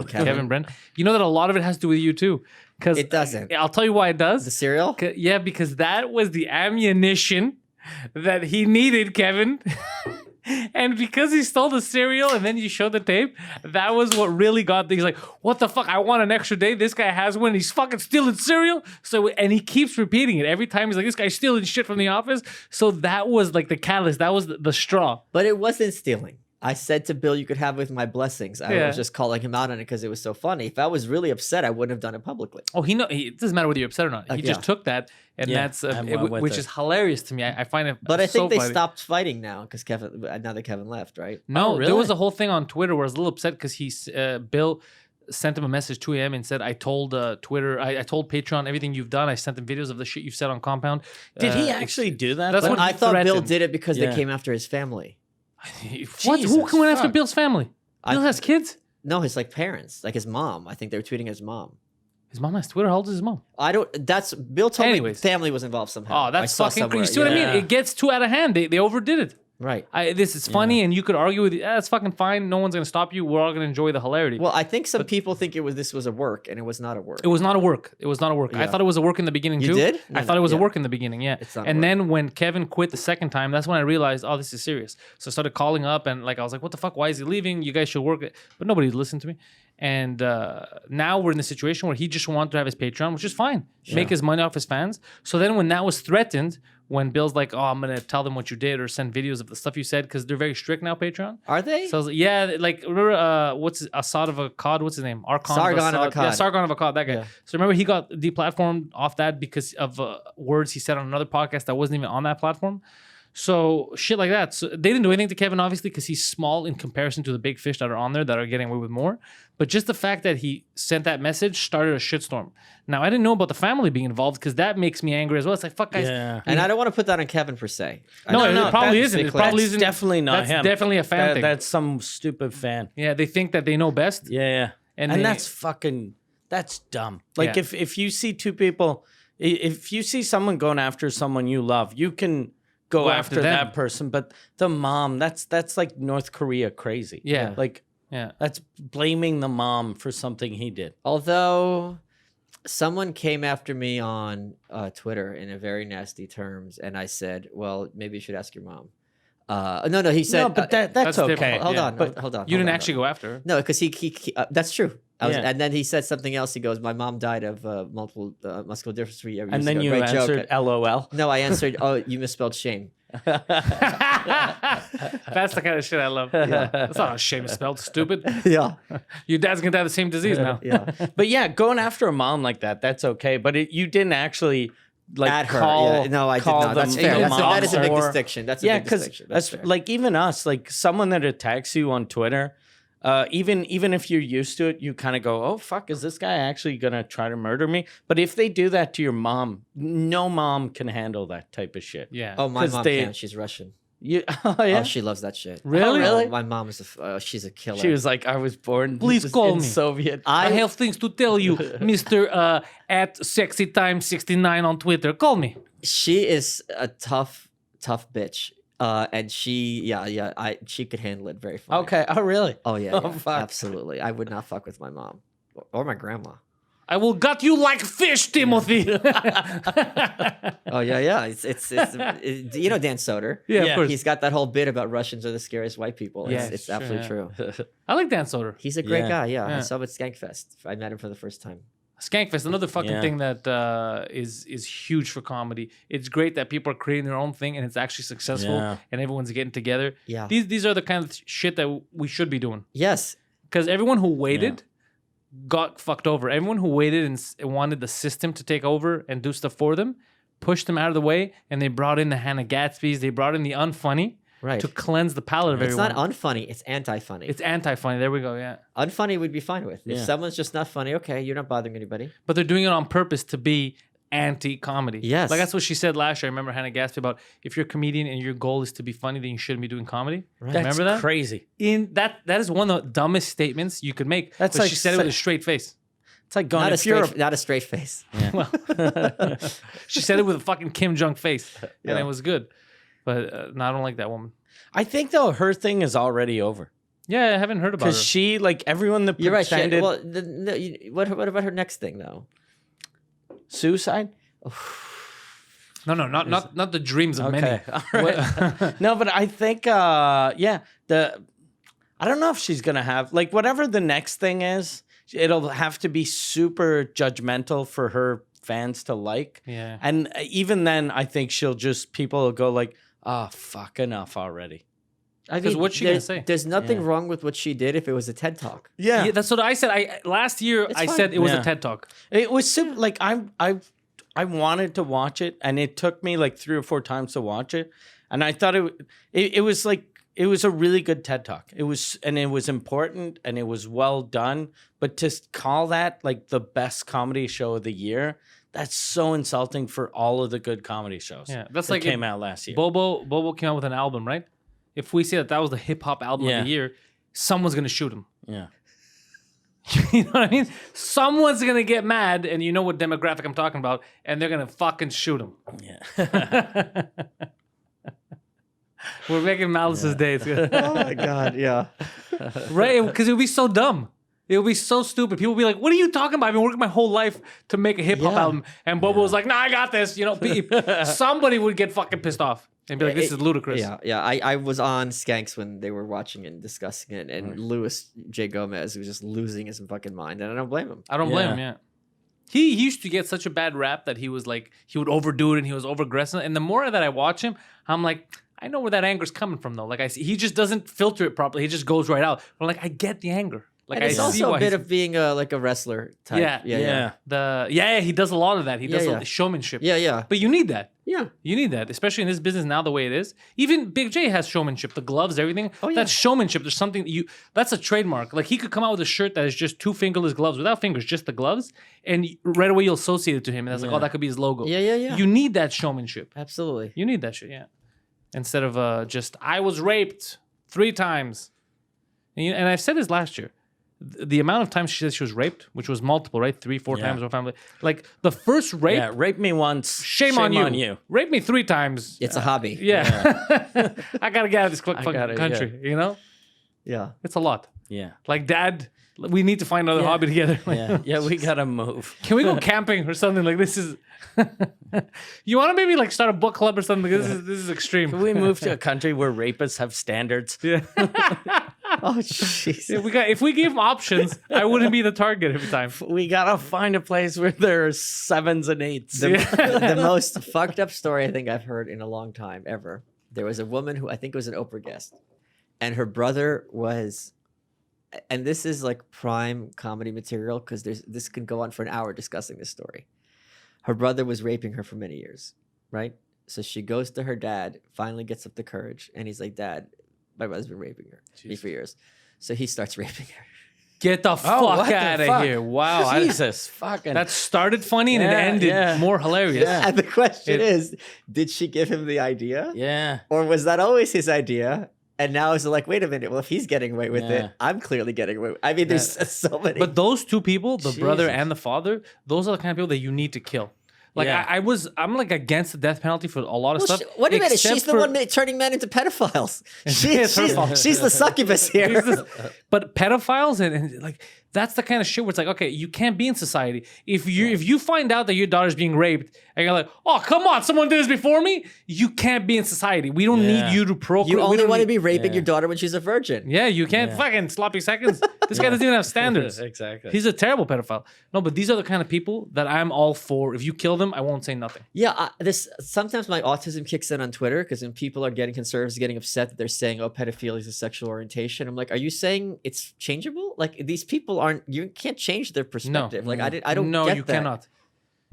Kevin Brent, you know that a lot of it has to do with you too. Because It doesn't. I'll tell you why it does. The cereal? Yeah, because that was the ammunition that he needed, Kevin. And because he stole the cereal and then you showed the tape, that was what really got things like, what the fuck? I want an extra day. This guy has one. He's fucking stealing cereal. So, and he keeps repeating it every time. He's like, this guy's stealing shit from the office. So that was like the catalyst. That was the straw. But it wasn't stealing. I said to Bill, you could have with my blessings. I Yeah. was just calling him out on it because it was so funny. If I was really upset, I wouldn't have done it publicly. Oh, it doesn't matter whether you're upset or not. He just Yeah. took that, and Yeah, that's and went with which it. is hilarious to me. I find it, But I so think they funny. stopped fighting now because now that Kevin left, right? No, Oh, there was really? a whole thing on Twitter where I was a little upset because Bill sent him a message 2 a.m. and said, "I told Twitter, I told Patreon everything you've done. I sent them videos of the shit you've said on Compound." Did he actually do that? that's though? what I thought Bill threatened. did it because Yeah. they came after his family. What? Who Jesus, went after fuck. Bill's family? Bill has kids. No, his like parents, like his mom. I think they were tweeting his mom. His mom has Twitter. How old is his mom? I don't. That's Bill told Anyways. me family was involved somehow. Oh, that's I saw fucking somewhere, crazy. You see what I yeah. mean? It gets too out of hand. They overdid it. Right. This is funny, and you could argue with it. That's fucking fine. No one's gonna stop you. We're all gonna enjoy the hilarity. Well, I think some people think this was a work, and it was not a work. It was not a work. It was not a work. I Yeah. thought it was a work in the beginning You too. did? I No, thought it was a yeah. work in the beginning, yeah. It's not And work. then when Kevin quit the second time, that's when I realized, oh, this is serious. So I started calling up and like I was like, what the fuck? Why is he leaving? You guys should work it. But nobody listened to me. And now we're in the situation where he just wanted to have his Patreon, which is fine. Make his money off his fans. So then when that was threatened, when Bill's like, oh, I'm gonna tell them what you did or send videos of the stuff you said, because they're very strict now, Patreon. Are they? So I was like, yeah, like remember what's Assad of Akkad? What's his name? Sargon of Assad. Yeah, Akkad. Sargon of Akkad, that guy. Yeah. So remember he got deplatformed off that because of words he said on another podcast that wasn't even on that platform. So shit like that. So they didn't do anything to Kevin, obviously, because he's small in comparison to the big fish that are on there that are getting away with more. But just the fact that he sent that message started a shitstorm. Now I didn't know about the family being involved because that makes me angry as well. It's like fuck guys. Yeah. and I don't want to put that on Kevin per se. No, No, it probably that's- isn't. It probably that's isn't. definitely not That's him. definitely a fan thing. That's some stupid fan. Yeah, they think that they know best. Yeah. And And they- that's fucking, that's dumb. Like Yeah. if you see two people, if you see someone going after someone you love, you can go after them. that person. But the mom, that's like North Korea crazy. Yeah. Like Yeah. that's blaming the mom for something he did. Although someone came after me on Twitter in a very nasty terms, and I said, "Well, maybe you should ask your mom." No, he said. No, but that's that's okay. different. hold yeah, on, but hold on. You didn't hold on. actually go after her. No, because he that's true. Yeah. And then he said something else. He goes, "My mom died of multiple muscular dystrophy." years And then ago." you Great joke. answered LOL. No, I answered, "Oh, you misspelled shame." That's the kind of shit I love. That's not a shame it's spelled stupid. Yeah, Your dad's gonna have the same disease now. yeah. But yeah, going after a mom like that's okay. But you didn't actually like At her. call. Yeah. No, I did call not. That's them fair. the That is a big mom or- distinction. That's a Yeah, big because distinction. That's fair. like even us, like someone that attacks you on Twitter, even if you're used to it, you kind of go, "Oh fuck, is this guy actually gonna try to murder me?" But if they do that to your mom, no mom can handle that type of shit. Yeah. Oh, my 'cause mom they- can. She's Russian. You, oh yeah. Oh, she loves that shit. Really? really? My mom is she's a killer. She was like, "I was born. Please just call in me. Soviet." I have things to tell you, Mr. At SexyTime69 on Twitter. Call me. She is a tough bitch. And she could handle it very fine. Okay. Oh really? Oh yeah, Oh, yeah, fuck. absolutely. I would not fuck with my mom or my grandma. I will gut you like fish, Timothy. Oh yeah. You know Dan Soder. Yeah, Yeah. of course. He's got that whole bit about Russians are the scariest white people. Yeah, It's sure, absolutely yeah. true. I like Dan Soder. He's a great Yeah. guy. Yeah, Yeah. I saw him at Skankfest. I met him for the first time. Skankfest, another fucking Yeah. thing that is huge for comedy. It's great that people are creating their own thing and it's actually successful Yeah. and everyone's getting together. Yeah. These are the kind of shit that we should be doing. Yes. Because everyone who waited got fucked over. Everyone who waited and wanted the system to take over and do stuff for them pushed them out of the way, and they brought in the Hannah Gatsby's. They brought in the unfunny Right. to cleanse the palate of It's everyone. not unfunny. It's anti-funny. It's anti-funny. There we go. Yeah, Unfunny would be fine with. If Yeah. someone's just not funny, okay, you're not bothering anybody. but they're doing it on purpose to be anti-comedy. Yes. Like that's what she said last year. I remember Hannah Gatsby about if you're a comedian and your goal is to be funny, then you shouldn't be doing comedy. Right. Remember that? Crazy. That is one of the dumbest statements you could make. That's But like she said it with a straight face. It's like going Not a if you're straight face. Well, she said it with a fucking Kim Jong face, and Yeah. it was good. But no, I don't like that woman. I think though her thing is already over Yeah, I haven't heard about her. because she like everyone that You're right. pretended Well, what about her next thing though? suicide. No, not the dreams of many. Okay, all right. No, but I think I don't know if she's gonna have like whatever the next thing is. It'll have to be super judgmental for her fans to like. Yeah. And even then, I think people will go like, "Oh, fuck, enough already." I 'Cause what's she gonna say? There's nothing Yeah. wrong with what she did if it was a TED Talk. Yeah, that's what I said. Last year It's I fine. said it was Yeah. a TED Talk. It was super, like I wanted to watch it, and it took me like 3 or 4 times to watch it, and I thought it was like it was a really good TED Talk. It was important and it was well done. But to call that like the best comedy show of the year, that's so insulting for all of the good comedy shows. Yeah, that's that like came out last year. Bobo came out with an album, right? If we say that was the hip hop album Yeah. of the year, someone's gonna shoot him. Yeah. You know what I mean? Someone's gonna get mad, and you know what demographic I'm talking about, and they're gonna fucking shoot him. Yeah. We're making Malice's day. It's good. Oh my god, yeah. Right? Because it would be so dumb. It would be so stupid. People would be like, "What are you talking about? I've been working my whole life to make a hip hop Yeah. album," and Bobo was like, "Nah, I got this." You know, somebody would get fucking pissed off and be like, "This is ludicrous." Yeah. I was on Skanks when they were watching and discussing it, and Louis J. Gomez was just losing his fucking mind, and I don't blame him. I don't blame Yeah. him. Yeah, he used to get such a bad rap that he was like he would overdo it and he was over aggressive. And the more that I watch him, I'm like, I know where that anger's coming from though. Like I see, he just doesn't filter it properly. He just goes right out. But like I get the anger. Like And it's I see also why a bit he's- of being like a wrestler type. Yeah. He does a lot of that. He does Yeah. the showmanship. Yeah. But you need that. Yeah. You need that, especially in this business now the way it is. Even Big J has showmanship, the gloves, everything. Oh, yeah. That's showmanship. There's something that's a trademark. Like he could come out with a shirt that is just 2 fingerless gloves without fingers, just the gloves, and right away you'll associate it to him, and that's like, oh, that could be his logo. Yeah. You need that showmanship. Absolutely. You need that shit, yeah. Instead of just I was raped 3 times, and I've said this last year. The amount of times she said she was raped, which was multiple, right? 3, 4 times or family. Like the first rape, Yeah, rape me once. shame on you. Rape me 3 times. It's a hobby. Yeah. I gotta get out of this fucking gotta, country. You know, Yeah. it's a lot. Yeah. Like, Dad, we need to find another Yeah. hobby together. Like, Yeah, we gotta move. Can we go camping or something? Like this is. You want to maybe like start a book club or something? This is extreme. Can we move to a country where rapists have standards? Yeah. Oh, jeez. If we gave them options, I wouldn't be the target every time. We gotta find a place where there are 7s and 8s. The most fucked up story I think I've heard in a long time ever. There was a woman who I think was an Oprah guest, and her brother was, and this is like prime comedy material because this could go on for an hour discussing this story. Her brother was raping her for many years, right? So she goes to her dad, finally gets up the courage, and he's like, "Dad, my brother's been raping me for years." So he starts raping her. Get the what fuck the out of fuck? here! Wow, Jesus fucking. that started funny and it Yeah, ended yeah. more hilarious. Yeah. And the question It- is, did she give him the idea? yeah. Or was that always his idea? And now it's like, wait a minute. Well, if he's getting away with Yeah. it, I'm clearly getting away. I mean, there's so many. But those 2 people, the brother Jesus. and the father, those are the kind of people that you need to kill. Like Yeah. I'm like against the death penalty for a lot of Well, stuff. wait a minute. except She's the for- one turning men into pedophiles. It's her fault. She's the succubus here. But pedophiles and like that's the kind of shit where it's like, okay, you can't be in society. If you find out that your daughter's being raped and you're like, oh come on, someone did this before me, you can't be in society. We don't Yeah. need you to procreate. You We only don't want to need- be raping Yeah. your daughter when she's a virgin. Yeah, you can't fucking sloppy seconds. This guy doesn't even have standards. Exactly. He's a terrible pedophile. No, but these are the kind of people that I'm all for. If you kill them, I won't say nothing. Yeah, sometimes my autism kicks in on Twitter because when people are conservatives getting upset that they're saying, "Oh, pedophilia is a sexual orientation," I'm like, "Are you saying it's changeable? Like these people aren't. You can't change their perspective. Like I don't. No, get you that. cannot.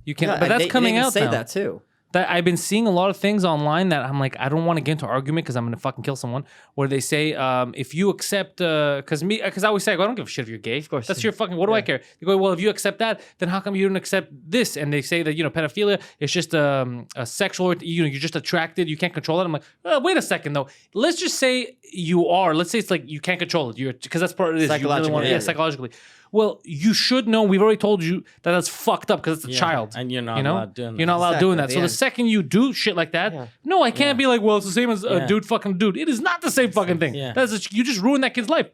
You Yeah, cannot. But and that's they coming even out say now. that too. that I've been seeing a lot of things online that I'm like, I don't want to get into argument because I'm gonna fucking kill someone. Where they say, if you accept, because I always say, I don't give a shit if you're gay. Of course. That's your fucking. What do I care? You go, well, if you accept that, then how come you don't accept this? And they say that pedophilia is just a sexual. You're just attracted. You can't control it. I'm like, wait a second though. Let's just say you are. Let's say it's like you can't control it. Because that's part of it. Psychologically, psychologically. Well, you should know. We've already told you that that's fucked up because it's a child, and you're not allowed doing that. You're not allowed doing that. Exactly, So yeah. the second you do shit like that, no, I can't be like, well, it's the same as a dude fucking dude. It is not the same fucking thing. Yeah. You just ruined that kid's life.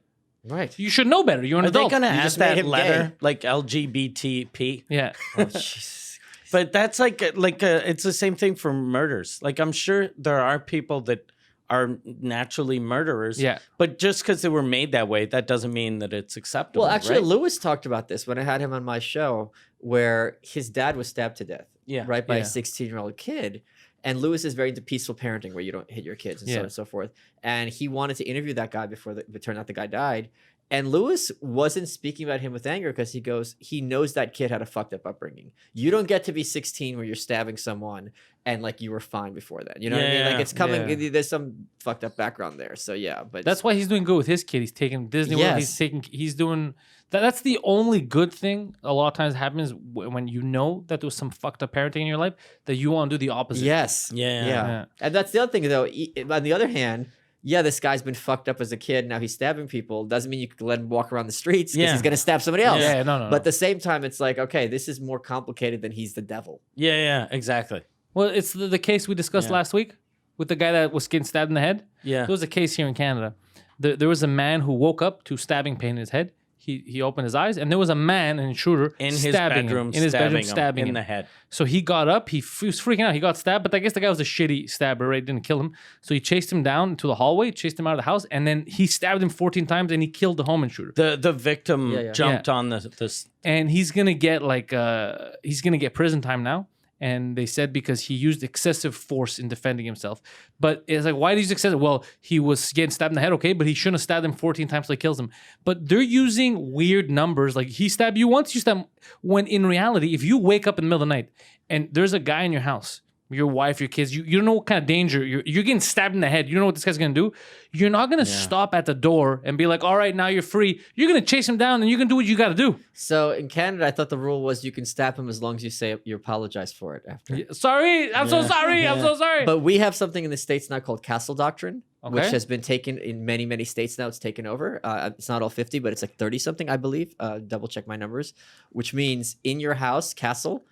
Right. You should know better. You're an Are they adult. gonna You add just made that him letter gay. like LGBTP? Yeah. Oh, Jesus. But that's it's the same thing for murders. Like I'm sure there are people that are naturally murderers. Yeah. But just because they were made that way, that doesn't mean that it's acceptable. Well, actually, right? Lewis talked about this when I had him on my show, where his dad was stabbed to death, Yeah. right, by Yeah. a 16-year-old kid. And Lewis is very into peaceful parenting, where you don't hit your kids and so on and so forth. And he wanted to interview that guy before it turned out the guy died. And Lewis wasn't speaking about him with anger because he knows that kid had a fucked up upbringing. You don't get to be 16 where you're stabbing someone and like you were fine before that. You know what I mean? Like it's coming. Yeah. There's some fucked up background there. So yeah, but That's why he's doing good with his kid. He's taking Disney World. Yes. He's doing that's the only good thing a lot of times happens when you know that there was some fucked up parenting in your life that you want to do the opposite. yes, Yeah. Yeah. And that's the other thing though. On the other hand, yeah, this guy's been fucked up as a kid. Now he's stabbing people. Doesn't mean you can let him walk around the streets because Yeah. he's gonna stab somebody else. Yeah, no. But at the same time, it's like, okay, this is more complicated than he's the devil. Yeah, exactly. Well, it's the case we discussed last week with the guy that was getting stabbed in the head. Yeah. There was a case here in Canada. There was a man who woke up to stabbing pain in his head. He opened his eyes, and there was a man, an intruder, In his stabbing bedroom, him, in his bedroom, him stabbing in him. the head. So he got up. He was freaking out. He got stabbed, but I guess the guy was a shitty stabber, right? Didn't kill him. So he chased him down to the hallway, chased him out of the house, and then he stabbed him 14 times, and he killed the home intruder. The victim Yeah. jumped Yeah. on this. And he's gonna get prison time now. And they said because he used excessive force in defending himself. But it's like, why did he use excessive? Well, he was getting stabbed in the head, okay, but he shouldn't have stabbed him 14 times till he kills him. But they're using weird numbers, like he stabbed you once, you stabbed him. When in reality, if you wake up in the middle of the night and there's a guy in your house, your wife, your kids, you don't know what kind of danger, you're getting stabbed in the head, you don't know what this guy's gonna do, you're not gonna stop at the door and be like, all right, now you're free. You're gonna chase him down and you're gonna do what you gotta do. So in Canada, I thought the rule was you can stab him as long as you say you apologize for it after. Sorry, I'm so sorry, I'm so sorry. But we have something in the States now called castle doctrine, which Okay. has been taken in many, many states now. It's taken over. It's not all 50, but it's like 30 something, I believe. Double check my numbers, which means in your house, castle,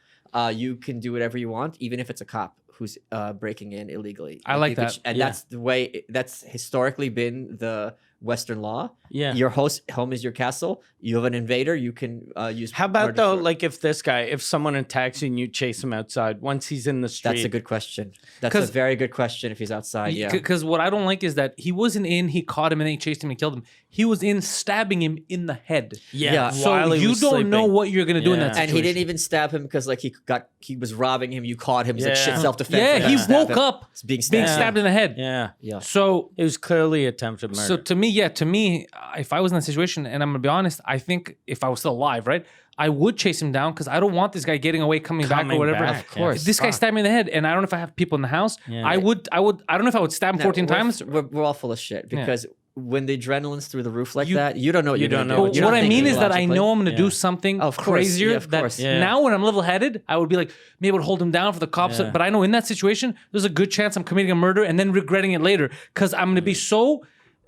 you can do whatever you want, even if it's a cop who's breaking in illegally. I like that. And that's the way, that's historically been the Western law. Yeah. Your home is your castle. You have an invader, you can use. How about murder though, for it. like if someone attacks you and you chase him outside, once he's in the street? That's a good question. That's a 'Cause- very good question if he's outside. Yeah. Because what I don't like is that he wasn't in, he caught him and then he chased him and killed him. He was in stabbing him in the head. Yeah. So while he you was don't know sleeping. what you're gonna do in that Yeah. situation. And he didn't even stab him because like he was robbing him. You caught him. It's like shit Yeah. self-defense. Yeah, Like, he you stab woke him. up It's being being stabbed. stabbed in the head. Yeah. Yeah. So It was clearly attempted murder. So to me, if I was in that situation, and I'm gonna be honest, I think if I was still alive, right, I would chase him down because I don't want this guy getting away, coming back or Coming whatever. back, Of course. If this guy stabbed me in the head, and I don't know if I have people in the house, Yeah. I don't know if I would stab him No, 14 we're- times. We're all full of shit because when the adrenaline's through the roof like You- that, you don't know what you're don't gonna know do. But You're what not I mean thinking is that I logically. know I'm gonna Yeah. do something Of course, crazier. yeah, of that course. Yeah. Now when I'm level-headed, I would be like, maybe I would hold him down for the cops. Yeah. But I know in that situation, there's a good chance I'm committing a murder and then regretting it later because I'm gonna be so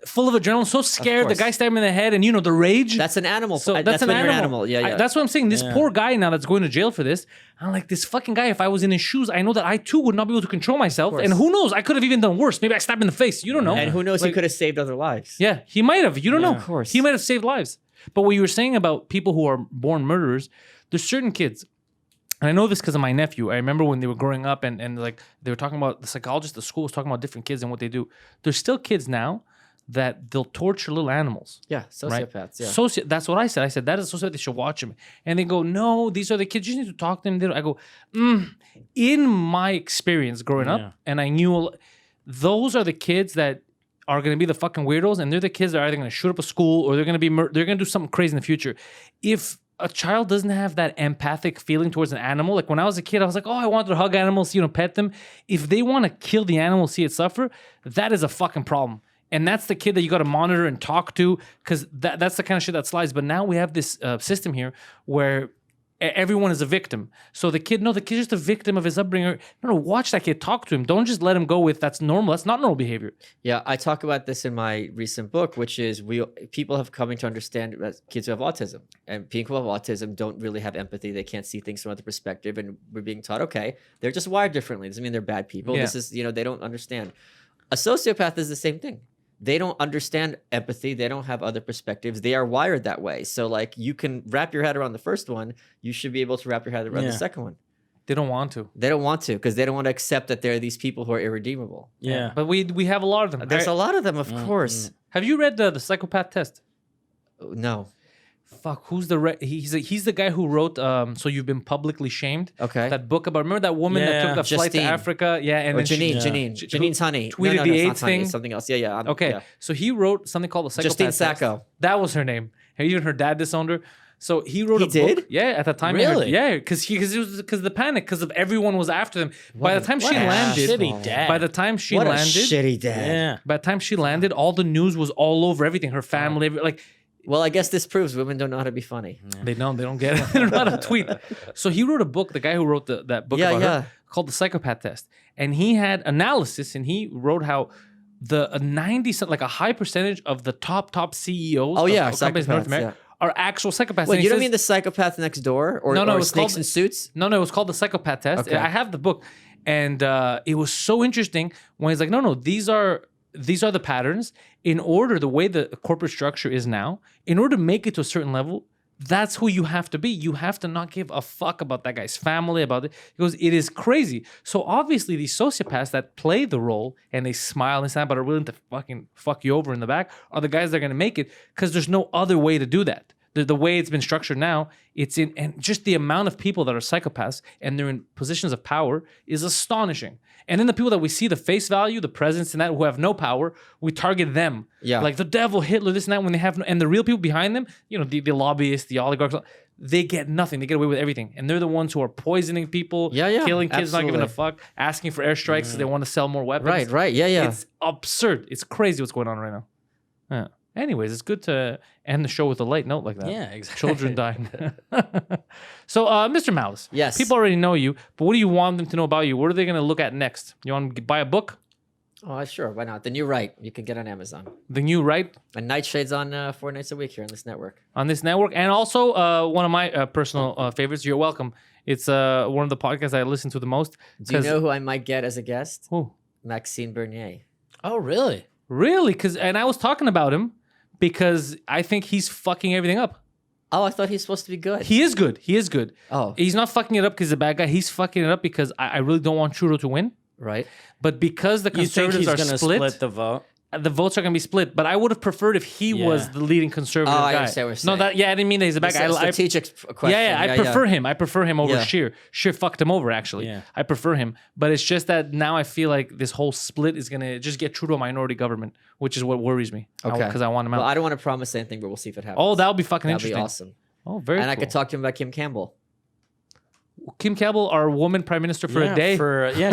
full of adrenaline, so scared. The course. guy stabbed me in the head, and the rage. That's an animal. So That's that's an when you're animal. Yeah, yeah. That's what I'm saying. This Yeah. poor guy now that's going to jail for this. I'm like, this fucking guy, if I was in his shoes, I know that I too would not be able to control myself. course. And who knows? I could have even done worse. Maybe I stabbed him in the face. You don't know. and who knows? Like- he could have saved other lives. Yeah, he might have. You don't know. Of course. He might have saved lives. But what you were saying about people who are born murderers, there's certain kids. And I know this because of my nephew. I remember when they were growing up and like they were talking about the psychologist, the school was talking about different kids and what they do. There's still kids now that they'll torture little animals. Yeah, Right? sociopaths. Yeah. That's what I said. I said, that is a sociopath. They should watch him. And they go, no, these are the kids. You need to talk to them. I go, in my experience growing Yeah. up, and I knew those are the kids that are going to be the fucking weirdos. And they're the kids that are either going to shoot up a school or they're going to be, they're going to do something crazy in the future. If a child doesn't have that empathic feeling towards an animal. Like when I was a kid, I was like, oh, I wanted to hug animals, pet them. If they want to kill the animal, see it suffer, that is a fucking problem. And that's the kid that you got to monitor and talk to, because that's the kind of shit that slides. But now we have this system here where everyone is a victim. So the kid's just a victim of his upbringing. No, watch that kid, talk to him. Don't just let him go with that's normal. That's not normal behavior. Yeah, I talk about this in my recent book, which is people have coming to understand that kids who have autism, and people who have autism don't really have empathy. They can't see things from another perspective, and we're being taught, okay, they're just wired differently. Doesn't mean they're bad people. Yeah. This is, they don't understand. A sociopath is the same thing. They don't understand empathy. They don't have other perspectives. They are wired that way. So like you can wrap your head around the first one, you should be able to wrap your head around the second one. They don't want to. They don't want to because they don't want to accept that there are these people who are irredeemable. Yeah. But we have a lot of them. There's a lot of them, of course. Have you read the psychopath test? No. Fuck, who's he's the guy who wrote So You've Been Publicly Shamed. Okay. That book about, remember that woman that took the flight to Justine. Africa? Yeah, and Or then Janine's honey. tweeted no, the it's AIDS not honey, thing. it's something else. Yeah. Okay, yeah. so he wrote something called the psychopath Justine test. Sacco. That was her name. Even her dad disowned her. So he wrote He a book. did? Yeah, at the time. Really? Yeah, because the panic, because of everyone was after them. By the time she what a landed, shitty dad. by the time she What a landed, shitty dad. Yeah. by the time she landed, all the news was all over everything. Her family, like. Well, I guess this proves women don't know how to be funny. They don't get it. They don't know how to tweet. So he wrote a book, the guy who wrote that book about her, called The Psychopath Test. And he had analysis, and he wrote how a high percentage of the top CEOs of companies in North America are actual psychopaths. Wait, And he you don't says- mean the psychopath next door or, No, it or was snakes called- in suits? No, it was called The Psychopath Test. Okay. I have the book. And it was so interesting when he's like, no, these are the patterns. In order, the way the corporate structure is now, in order to make it to a certain level, that's who you have to be. You have to not give a fuck about that guy's family, about it. He goes, it is crazy. So obviously these sociopaths that play the role and they smile and stand, but are willing to fucking fuck you over in the back are the guys that are going to make it, because there's no other way to do that. The way it's been structured now, and just the amount of people that are psychopaths and they're in positions of power is astonishing. And then the people that we see the face value, the presence in that, who have no power, we target them. Yeah. Like the devil, Hitler, this and that, when they have no, and the real people behind them, the lobbyists, the oligarchs, they get nothing. They get away with everything. And they're the ones who are poisoning people, killing kids, not giving a fuck, asking for airstrikes because they want to sell more weapons. Right. Yeah. It's absurd. It's crazy what's going on right now. Yeah. Anyways, it's good to end the show with a light note like that. Yeah, exactly. Children dying. So, Mr. Malice. Yes. People already know you, but what do you want them to know about you? What are they going to look at next? You want to buy a book? Oh, sure. Why not? The new Right. You can get on Amazon. The new Right And Nightshade's on 4 nights a week here on this network. on this network. And also, one of my personal favorites, You're Welcome. It's one of the podcasts I listen to the most. Do you know who I might get as a guest? Who? Maxine Bernier. Oh, really? Really? And I was talking about him because I think he's fucking everything up. Oh, I thought he's supposed to be good. He is good. He is good. Oh. He's not fucking it up because he's a bad guy. He's fucking it up because I really don't want Trudeau to win. Right. But because the You think conservatives he's are going to split the vote? the votes are going to be split. But I would have preferred if he was the leading conservative Oh, guy. I understand what you're No, saying. I didn't mean that he's a bad It's guy. a strategic question. I prefer him. I prefer him over Yeah. Scheer. Scheer fucked him over, actually. Yeah. I prefer him. But it's just that now I feel like this whole split is going to just get Trudeau a minority government, which is what worries me. Okay. Because I want him out. Well, I don't want to promise anything, but we'll see if it happens. Oh, that would be fucking That'd interesting. be awesome. Oh, very And cool. I could talk to him about Kim Campbell. Kim Campbell, our woman prime minister for a day.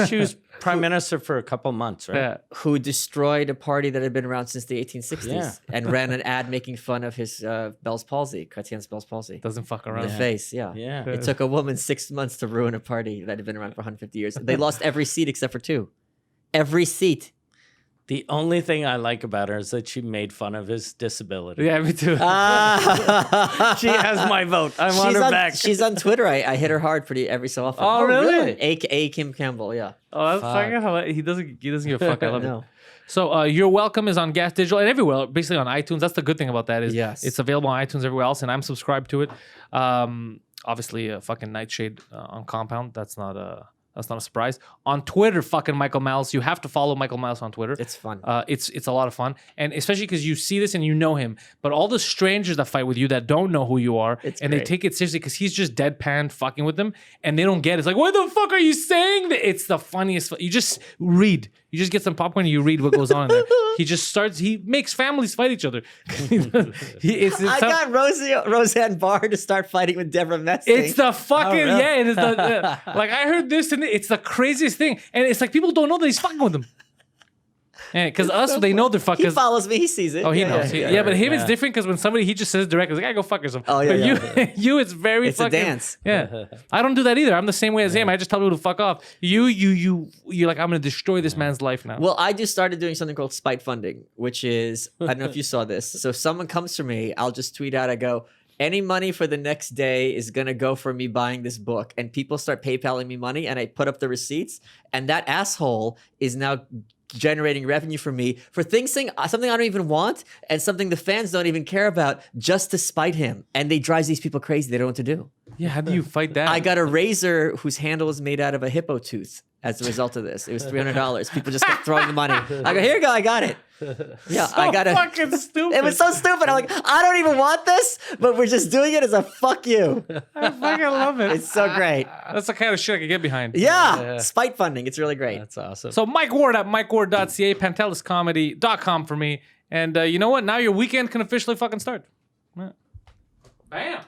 She was prime minister for a couple months, right? Yeah. Who destroyed a party that had been around since the 1860s Yeah. and ran an ad making fun of his Bell's palsy, Chrétien's Bell's palsy. Doesn't fuck In around. the face, yeah. Yeah. It took a woman 6 months to ruin a party that had been around for 150 years. They lost every seat except for 2. Every seat. The only thing I like about her is that she made fun of his disability. Yeah, me too. She has my vote. I want her back. She's on Twitter. I hit her hard every so often. Oh, really? AKA Kim Campbell, yeah. Oh, that's fucking hilarious. He doesn't give a fuck. I love No. it. So You're Welcome is on Gas Digital and everywhere, basically on iTunes. That's the good thing about that is Yes. it's available on iTunes everywhere else, and I'm subscribed to it. Obviously, fucking Nightshade on Compound. That's not a surprise. On Twitter, fucking Michael Malice. You have to follow Michael Malice on Twitter. It's fun. It's a lot of fun, and especially because you see this and you know him. But all the strangers that fight with you that don't know who you are, It's and they great. take it seriously because he's just deadpan fucking with them, and they don't get it. It's like, what the fuck are you saying? It's the funniest. You just read You just get some popcorn and you read what goes on in there. He makes families fight each other. I got Roseanne Barr to start fighting with Deborah Messing. It's the fucking, really? yeah, it is like I heard this and it's the craziest thing. And it's like people don't know that he's fucking with them. Yeah, because they know they're fucking. He follows me. He sees it. Oh, he knows. Yeah, but him, it's different because when somebody, he just says directly, like, I go fuck yourself. Oh, yeah, But you, it's very It's fucking. a dance. Yeah. I don't do that either. I'm the same way as him. I just tell people to fuck off. You're like, I'm going to destroy this man's life now. Well, I just started doing something called spite funding, which is, I don't know if you saw this. So if someone comes for me, I'll just tweet out, I go, any money for the next day is going to go for me buying this book. And people start PayPaling me money and I put up the receipts. And that asshole is now generating revenue for me for something I don't even want and something the fans don't even care about just to spite him. And they drive these people crazy. They don't know what to do. Yeah, how do you fight that? I got a razor whose handle is made out of a hippo tooth as a result of this. It was $300. People just kept throwing the money. I go, here you go, I got it. Yeah, I got it. Fucking stupid. It was so stupid. I'm like, I don't even want this, but we're just doing it as a fuck you. I fucking love it. It's so great. That's the kind of shit I can get behind. Yeah, spite funding. It's really great. That's awesome. So Mike Ward at mikeward.ca, panteliscomedy.com for me. And you know what? Now your weekend can officially fucking start. Yeah. Bam.